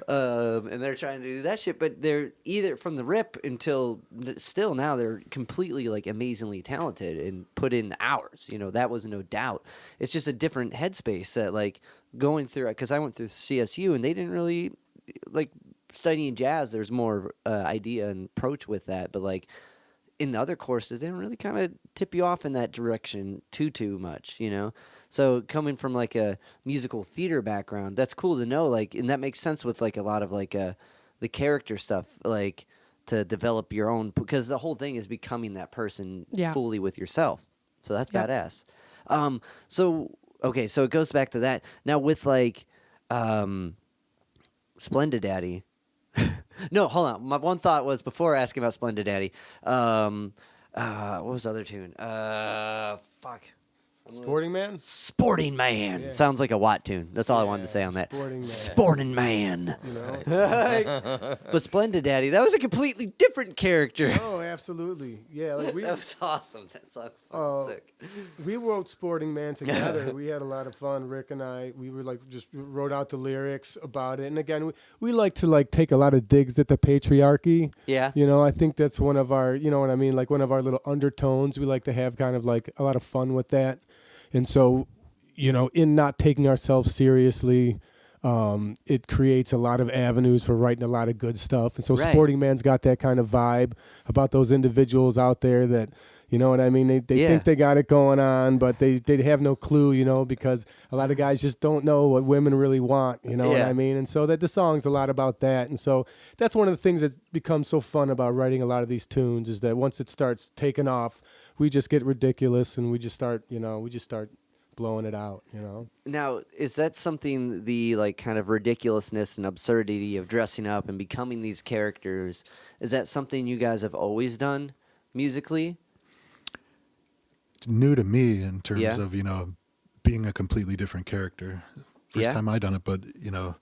and they're trying to do that shit. But they're either from the rip until still now they're completely like amazingly talented and put in hours. You know, that was no doubt. It's just a different headspace that like going through, because I went through CSU and they didn't really like studying jazz. There's more idea and approach with that, but like. In the other courses, they don't really kind of tip you off in that direction too much, you know? So coming from like a musical theater background, that's cool to know, like, and that makes sense with like a lot of like the character stuff, like to develop your own, because the whole thing is becoming that person fully with yourself. So that's badass. Okay, so it goes back to that. Now with like Splendid Daddy, no, hold on. My one thought was before asking about Splendid Daddy. What was the other tune? Fuck. Sporting Man? Sporting Man. Yeah. Sounds like a Watt tune. That's all I wanted to say on that. Sporting Man. Sporting Man. You know? But Splendid Daddy, that was a completely different character. Oh, absolutely. Yeah, like That was awesome. That song's fucking sick. We wrote Sporting Man together. We had a lot of fun. Rick and I, we were like just wrote out the lyrics about it. And again, we like to like take a lot of digs at the patriarchy. Yeah. You know, I think that's one of our, you know what I mean, like one of our little undertones. We like to have kind of like a lot of fun with that. And so, you know, in not taking ourselves seriously, it creates a lot of avenues for writing a lot of good stuff. And so Right. Sporting Man's got that kind of vibe about those individuals out there that, you know what I mean? They think they got it going on, but they have no clue, you know, because a lot of guys just don't know what women really want, you know what I mean? And so that the song's a lot about that. And so that's one of the things that's become so fun about writing a lot of these tunes is that once it starts taking off, we just get ridiculous and we just start blowing it out, you know? Now, is that something, the like kind of ridiculousness and absurdity of dressing up and becoming these characters, is that something you guys have always done musically? It's new to me in terms of, you know, being a completely different character. First time I done it, but, you know.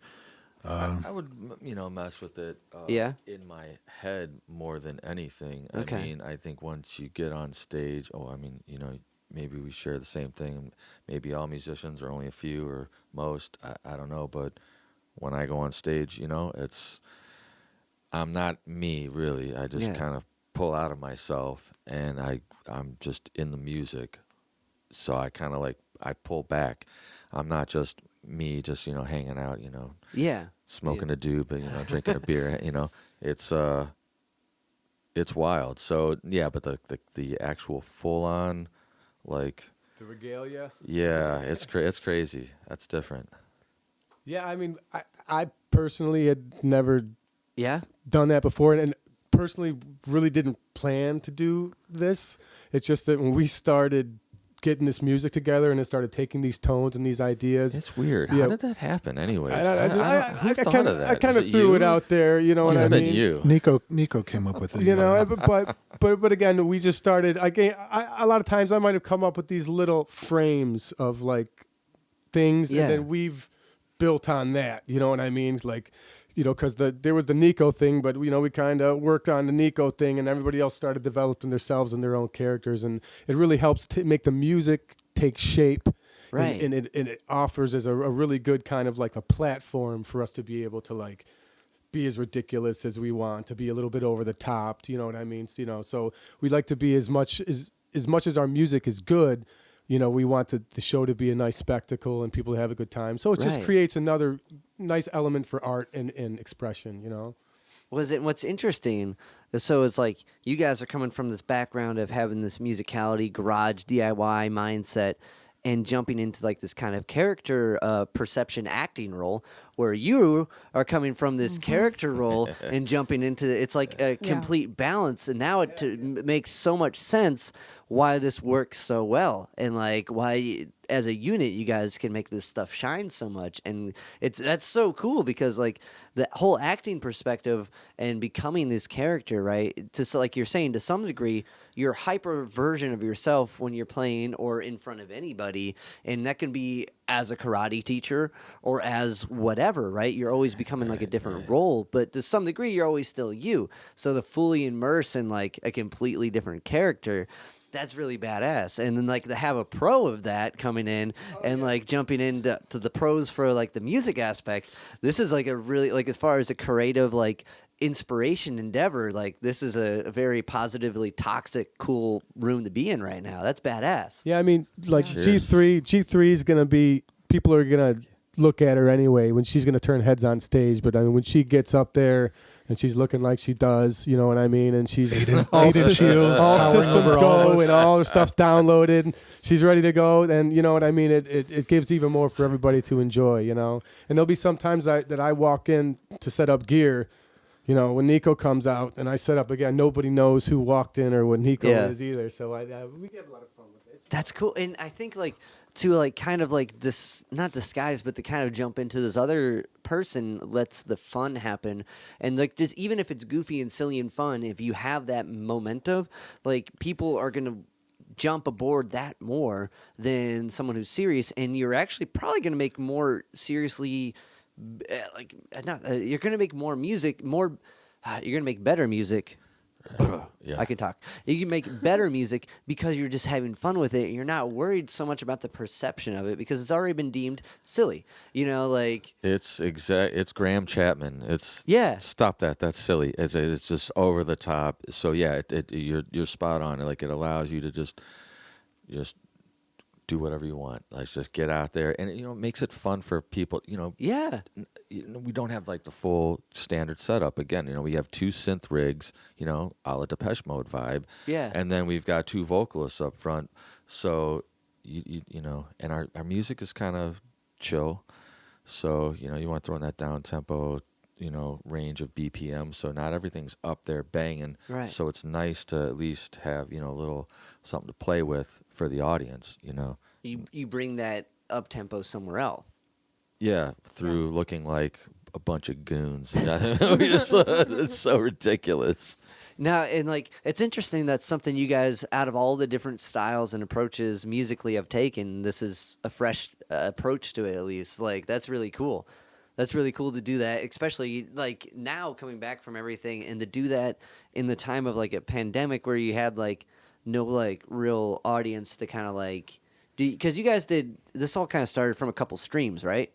I would, you know, mess with it in my head more than anything. Okay. I mean, I think once you get on stage, I mean, you know, maybe we share the same thing. Maybe all musicians or only a few or most. I don't know. But when I go on stage, you know, I'm not me, really. I just kind of pull out of myself and I'm just in the music. So I kind of like, I pull back. I'm not just me, just, you know, hanging out, you know. Yeah. Smoking a doob, you know, drinking a beer, you know. It's wild. So, yeah, but the actual full-on, like... The regalia? Yeah, it's crazy. That's different. Yeah, I mean, I personally had never done that before, and personally really didn't plan to do this. It's just that when we started getting this music together and it started taking these tones and these ideas. It's weird. How did that happen anyways? I thought of that? I kind of threw it out there, you know what I mean? Been you. Nico came up with it. You know, but again, we just started. A lot of times I might have come up with these little frames of like things, and then we've built on that. You know what I mean? Like, you know, because there was the Nico thing, but, you know, we kind of worked on the Nico thing, and everybody else started developing themselves and their own characters, and it really helps make the music take shape. Right. And it offers as a really good kind of like a platform for us to be able to like be as ridiculous as we want, to be a little bit over the top. You know what I mean? So, you know, so we like to be as much as our music is good, we want the show to be a nice spectacle and people to have a good time. So it just creates another nice element for art and expression. What's interesting is, so it's like you guys are coming from this background of having this musicality, garage, DIY mindset, and jumping into like this kind of character perception acting role, where you are coming from this character role and jumping into it's like a complete balance. And now it makes so much sense why this works so well, and like why as a unit you guys can make this stuff shine so much. And that's so cool, because like the whole acting perspective and becoming this character, right, so like you're saying, to some degree you're hyper version of yourself when you're playing or in front of anybody, and that can be as a karate teacher or as whatever, right? You're always becoming like a different role, but to some degree you're always still you. So to fully immerse in like a completely different character, that's really badass. And then like to have a pro of that coming in and like jumping into the pros for like the music aspect, this is like a really, like as far as a creative like inspiration endeavor, like this is a very positively toxic cool room to be in right now. That's badass. Yeah, I mean, like G3 is gonna be, people are gonna look at her anyway when she's gonna turn heads on stage, but I mean when she gets up there and she's looking like she does, you know what I mean? And she's all systems go and all her stuff's downloaded. And she's ready to go, and you know what I mean? It gives even more for everybody to enjoy, And there'll be some times that I walk in to set up gear, when Nico comes out and I set up again, nobody knows who walked in or what Nico is either. So we get a lot of fun with it. That's cool. And I think like to like kind of like this, not disguise, but to kind of jump into this other person lets the fun happen. And like this, even if it's goofy and silly and fun, if you have that momentum, like people are going to jump aboard that more than someone who's serious. And you're actually probably going to make more seriously, you're going to make more music, you're going to make better music. I can talk. You can make better music because you're just having fun with it, and you're not worried so much about the perception of it because it's already been deemed silly. Like it's Graham Chapman. Stop that. That's silly. It's just over the top. So yeah, you're spot on. Like it allows you to just do whatever you want. Like just get out there, and it makes it fun for people. We don't have like the full standard setup. Again, we have 2 synth rigs, a la Depeche Mode vibe. Yeah. And then we've got 2 vocalists up front. So and our music is kind of chill. So you want to throw in that down tempo, range of BPM. So not everything's up there banging. Right. So it's nice to at least have a little something to play with for the audience. You bring that up tempo somewhere else. Yeah, through looking like a bunch of goons. It's so ridiculous. Now, and like it's interesting that something you guys, out of all the different styles and approaches musically have taken, this is a fresh approach to it. At least, like that's really cool. That's really cool to do that, especially like now coming back from everything, and to do that in the time of like a pandemic where you had like no like real audience to kind of like, because you guys did this all kind of started from a couple streams, right?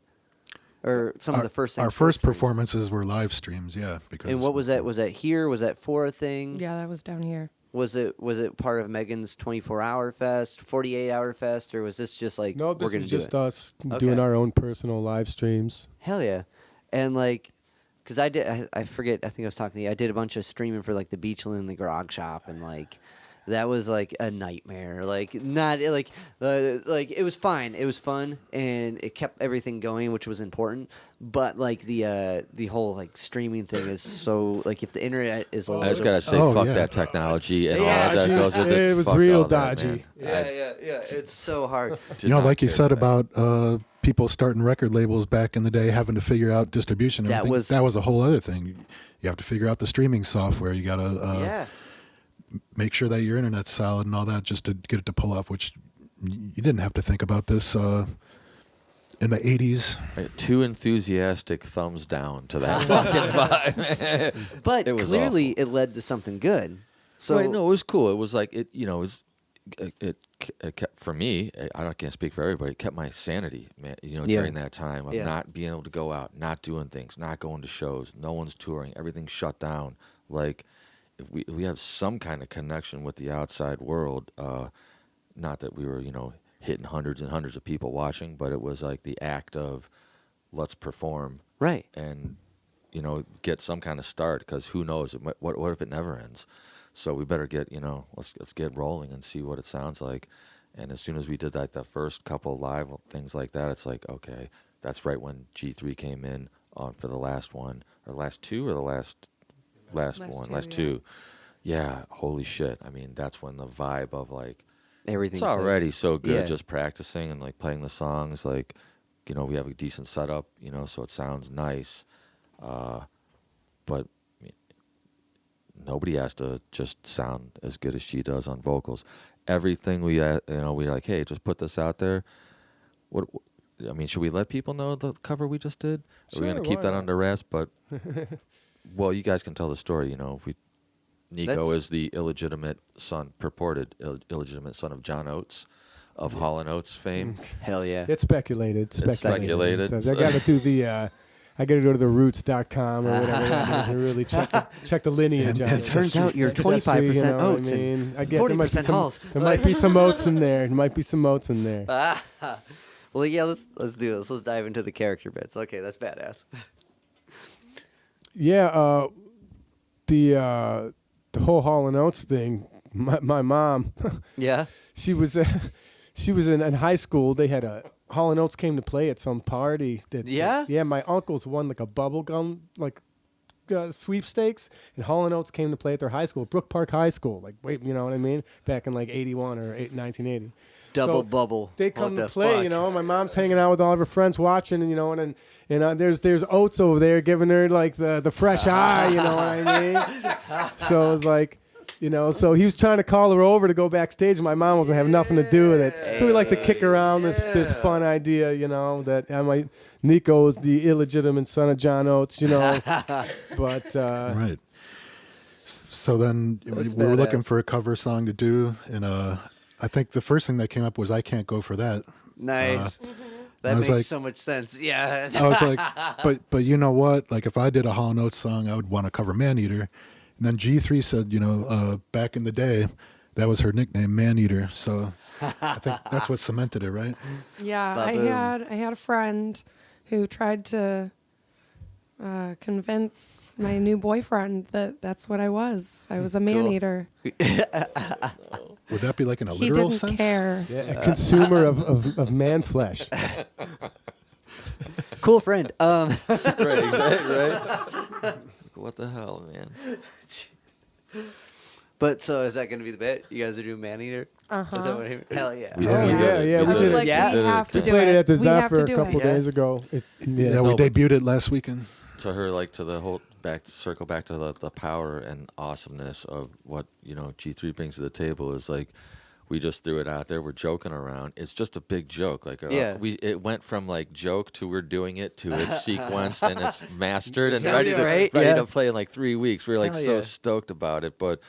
Or some of the first things. Our first performances were live streams, yeah. And what was that? Was that here? Was that for a thing? Yeah, that was down here. Was it part of Megan's 24-hour fest, 48-hour fest, or was this just like no? This we're was just us doing our own personal live streams. Hell yeah! And like, because I forget. I think I was talking to you. I did a bunch of streaming for like the Beachland and the Grog Shop, and like. That was like a nightmare. Like not like it was fine. It was fun and it kept everything going, which was important. But like the whole like streaming thing is so like if the internet is a little I just gotta say fuck that technology and all that goes with it. It was real dodgy. Yeah. It's so hard. Like you said about people starting record labels back in the day, having to figure out distribution. That was a whole other thing. You have to figure out the streaming software. You gotta make sure that your internet's solid and all that just to get it to pull off, which you didn't have to think about this in the 80s. Too enthusiastic thumbs down to that fucking vibe. But clearly it led to something good. So it was cool. It was like, it kept, for me, I can't speak for everybody, it kept my sanity, man, during that time of not being able to go out, not doing things, not going to shows, no one's touring, everything's shut down. Like, if we have some kind of connection with the outside world, not that we were, hitting hundreds and hundreds of people watching, but it was like the act of let's perform Right. and get some kind of start, because who knows, what if it never ends? So we better get let's get rolling and see what it sounds like. And as soon as we did the first couple live things like that, it's like, okay, that's right when G3 came in on for the last one, or last two, or the last two. Yeah, holy shit. I mean, that's when the vibe of like Everything. it's already so good, Yeah. just practicing and like playing the songs. Like, we have a decent setup, so it sounds nice. But nobody has to just sound as good as she does on vocals. Everything we're like, hey, just put this out there. Should we let people know the cover we just did? Are we going to keep that under wraps? But well, you guys can tell the story. Nico is the purported illegitimate son of John Oates, of Hall & Oates fame. Hell yeah. It's speculated. speculated. So I got to do the. I got to go to the roots.com or whatever that is and really check the lineage on it. Turns out you're 25% oats and 40% Halls. There might be some oats in there. Well, yeah, let's do this. Let's dive into the character bits. Okay, that's badass. Yeah, the whole Hall & Oates thing, my mom, Yeah. she was in high school. They had a Hall & Oates came to play at some party. Yeah? My uncles won like a bubble gum sweepstakes, and Hall & Oates came to play at their high school, Brook Park High School. Like, wait, you know what I mean? Back in like 81 or 1980. Double So bubble. They What come to the play, fuck? My mom's hanging out with all of her friends watching, and there's Oates over there giving her like the fresh eye, you know what I mean? So it was like, so he was trying to call her over to go backstage, and my mom wasn't having nothing to do with it. So we like to kick around this fun idea, that Nico is the illegitimate son of John Oates, but Right. So then we That's were looking badass. for a cover song to do, and I think the first thing that came up was "I Can't Go for That." Nice. That I makes was like- so much sense. Yeah. I was like, but you know what? Like if I did a Hall & Oates song, I would want to cover Maneater. And then G3 said, back in the day, that was her nickname, Maneater. So I think that's what cemented it, right? Yeah, Ba-boom. I had a friend who tried to convince my new boyfriend that that's what I was. I was a man eater. Would that be like in a He literal didn't sense? care. a consumer of man flesh. Cool friend. Right. What the hell, man? But so is that going to be the bit? You guys are doing Man-Eater? Is that what hell yeah. We Oh, have. yeah, We we did did it. it. Like, Yeah. we have to We do played it at the We have to Zephyr a do couple it. days ago. Yeah, we No, but- debuted it last weekend. To her, like, to the whole circle back to the power and awesomeness of what G3 brings to the table is like, we just threw it out there. We're joking around. It's just a big joke. Like, Yeah. it went from like joke to we're doing it to it's sequenced and it's mastered and Sounds ready great, to yeah. play in like 3 weeks. We were like Hell so yeah. stoked about it, but.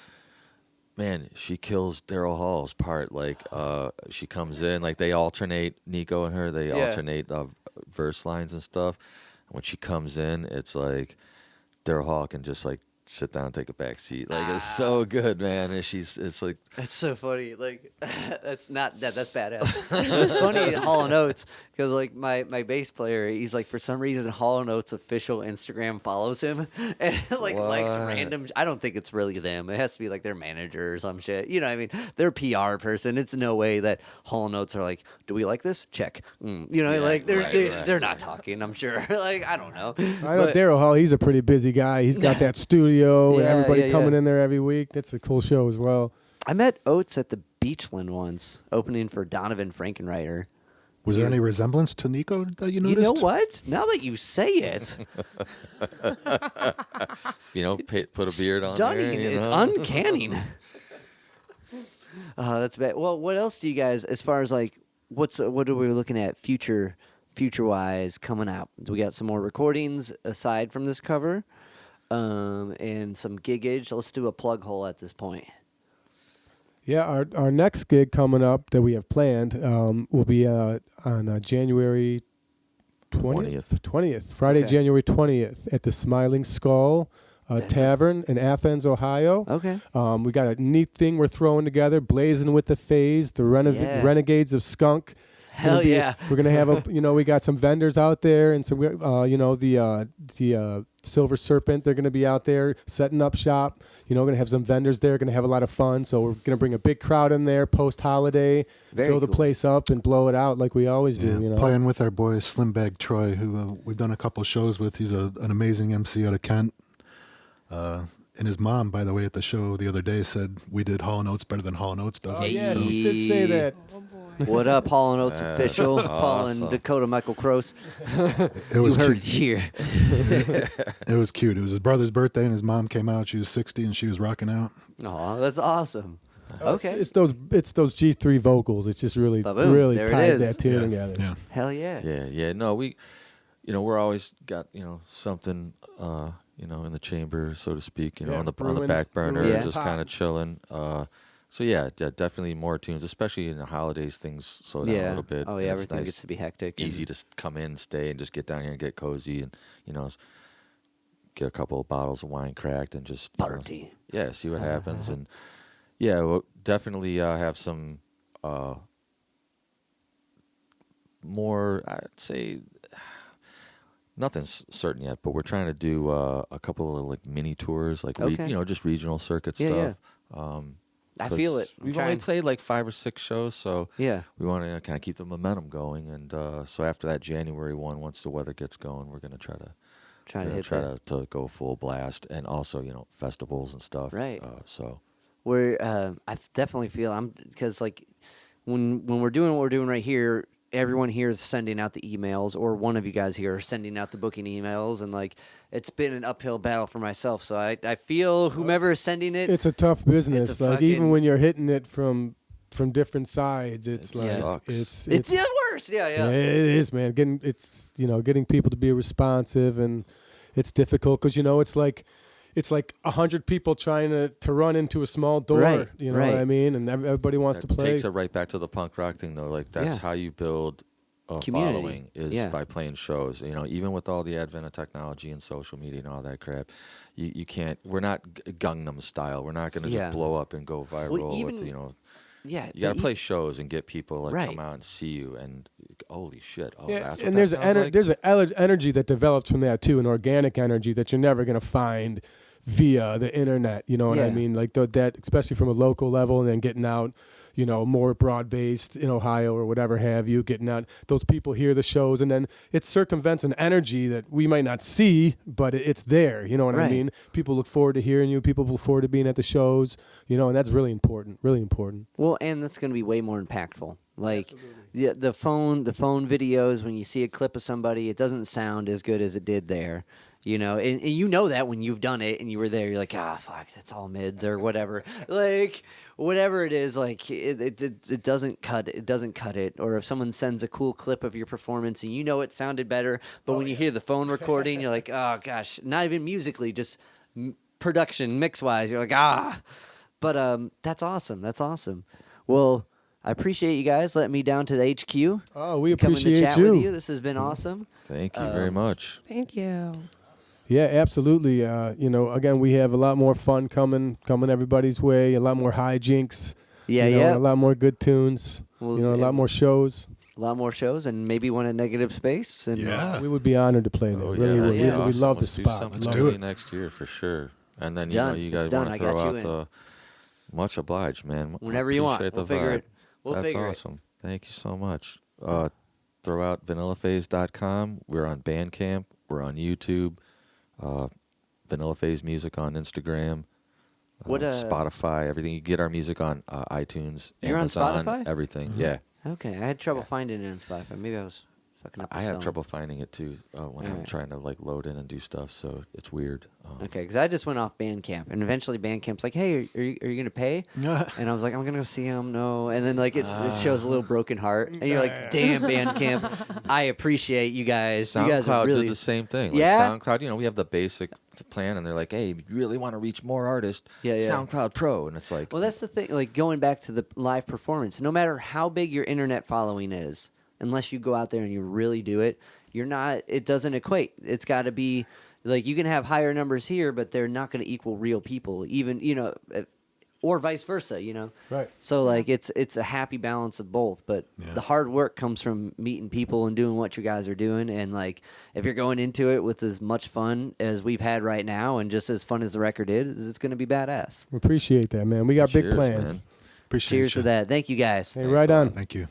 Man, she kills Daryl Hall's part. Like, she comes in, like they alternate, Nico and her. They Yeah. alternate verse lines and stuff. When she comes in, it's like Daryl Hall can just like sit down and take a back seat. Like it's so good, man. And it's like That's so funny. Like, that's badass. It's funny, Hall & Oates, because like my bass player, he's like, for some reason, Hall & Oates official Instagram follows him and like likes What? random. I don't think it's really them. It has to be like their manager or some shit. You know what I mean? Their PR person. It's no way that Hall & Oates are like, do we like this? Check. You know, Yeah, like right. they're not talking. I'm sure. Like I don't know. I know But- Daryl Hall. He's a pretty busy guy. He's got that studio and Yeah, everybody yeah, coming yeah. in there every week. That's a cool show as well. I met Oates at the Beachland once, opening for Donovan Frankenreiter. Was there any resemblance to Nico that you You noticed? know what? Now that you say it, put a beard on stunning. there. It's know? uncanny. That's bad. Well, what else do you guys, as far as like, what are we looking at future wise coming out? Do we got some more recordings aside from this cover, and some giggage? Let's do a plug hole at this point. Yeah, our next gig coming up that we have planned will be on January 20th, Friday, Okay. January 20th at the Smiling Skull Tavern in Athens, Ohio. Okay. We got a neat thing we're throwing together, Blazing with the Phase, the Yeah. Renegades of Skunk. It's Hell gonna be- yeah. We're going to have we got some vendors out there and some, the Silver Serpent, they're going to be out there setting up shop. We're going to have some vendors there, going to have a lot of fun. So we're going to bring a big crowd in there post-holiday, Very fill the cool. place up and blow it out like we always do. Playing with our boy Slimbag Troy, who we've done a couple shows with. He's an amazing MC out of Kent. And his mom, by the way, at the show the other day said we did Hall & Oates better than Hall & Oates does. Oh, it. yeah, So- she did say that. Oh boy. What up, Hall & Oates official? awesome. Fallen Dakota Michael Cross. It was you heard it cute. here. It was cute. It was his brother's birthday, and his mom came out. She was 60, and she was rocking out. Aw, that's awesome. Okay. It's those G3 vocals. It's just really Ba-boom. really There it ties is. that tune Yeah. together. Yeah. Hell yeah. Yeah. No, we're always got something in the chamber, so to speak. Yeah, on the brewing- back burner, brewing just pot. kind of chilling. So yeah, definitely more tunes, especially in the holidays. Things slow down a little bit. Oh and yeah, it's everything nice, gets to be hectic. and- easy to come in, stay, and just get down here and get cozy, and get a couple of bottles of wine cracked, and just Party. Yeah, see what happens, and yeah, we'll definitely have some more. I'd say nothing's certain yet, but we're trying to do a couple of like mini tours, like Okay. just regional circuit Yeah, stuff. I feel it. I'm We've only trying- played like 5 or 6 shows, so Yeah. we want to kind of keep the momentum going. And so after that January 1, once the weather gets going, we're gonna try to Trying to hit try that. to go full blast, and also festivals and stuff. Right. So I definitely feel because like when we're doing what we're doing right here, everyone here is sending out the emails, or one of you guys here are sending out the booking emails, and like it's been an uphill battle for myself. So I feel whomever is sending it. It's a tough business. It's a Like even fucking- when you're hitting it from different sides, it's It like sucks. it's the worst. Yeah. yeah, it is, man. Getting people to be responsive, and it's difficult because it's like 100 people trying to run into a small door. Right, You know right. what I mean? And everybody wants that to play. takes it right back to the punk rock thing, though. Like that's Yeah. how you build a Community. following is Yeah. by playing shows. Even with all the advent of technology and social media and all that crap, you can't. We're not Gangnam style. We're not going to Yeah. just blow up and go viral. even- with Yeah. you got to but play shows and get people Right. come out and see you. And holy shit! Oh, Yeah, that's what and that there's sounds like? there's an energy that develops from that too, an organic energy that you're never gonna find via the internet. You know what I Yeah. mean? Like that, especially from a local level, and then getting out, more broad based in Ohio or whatever have you. Getting out, those people hear the shows, and then it circumvents an energy that we might not see, but it's there. You know what I Right. mean? People look forward to hearing you. People look forward to being at the shows. And that's really important. Really important. Well, and that's going to be way more impactful. Like the phone videos, when you see a clip of somebody, it doesn't sound as good as it did there. And you know that when you've done it and you were there, you're like, fuck, that's all mids or whatever. Like whatever it is, like it doesn't cut it. Or if someone sends a cool clip of your performance and it sounded better, but when you hear the phone recording, you're like, oh gosh, not even musically, just production mix wise, you're like But that's awesome. That's awesome. Well, I appreciate you guys letting me down to the HQ. Oh, we Coming to appreciate chat you. with you. This has been awesome. Thank you very much. Thank you. Yeah, absolutely. Again, we have a lot more fun coming everybody's way. A lot more hijinks. Yeah, and yeah. a lot more good tunes. Well, a lot more shows. A lot more shows, and maybe one at Negative Space. And Yeah. We would be honored to play there. Oh, really, that'd would. be We awesome. love the Let's do spot. something Let's Love do it. it. next year for sure. And then It's done. you It's guys done. want I to got throw you out in. the much obliged, man. Whenever you want. Appreciate the We'll figure vibe. it. We'll That's figure it. awesome. Thank you so much. Throw out vanillaphase.com. We're on Bandcamp. We're on YouTube. Vanillaphase Music on Instagram. What, Spotify, everything. You get our music on iTunes, You're on Amazon, Spotify? everything. Yeah. Okay, I had trouble finding it on Spotify. Maybe I was fucking up. The I have spelling. trouble finding it too when I'm Alright. trying to like load in and do stuff, so it's weird. Okay, because I just went off Bandcamp, and eventually Bandcamp's like, "Hey, are you gonna pay?" And I was like, "I'm gonna go see him." No, and then like it shows a little broken heart, and you're like, "Damn, Bandcamp, I appreciate you guys. You guys are SoundCloud really did the same thing. Like Yeah? SoundCloud, we have the basic plan, and they're like, "Hey, if you really want to reach more artists, Yeah, yeah. SoundCloud Pro." And it's like, Well, that's the thing. Like going back to the live performance, no matter how big your internet following is, unless you go out there and you really do it, you're not. It doesn't equate. It's got to be Like you can have higher numbers here, but they're not going to equal real people, even or vice versa, Right. So like it's a happy balance of both, but the hard work comes from meeting people and doing what you guys are doing, and like if you're going into it with as much fun as we've had right now and just as fun as the record is, it's going to be badass. We appreciate that, man. We got big Cheers, plans. man. Appreciate Cheers you. to that. Thank you guys. Hey, right on. Thank you.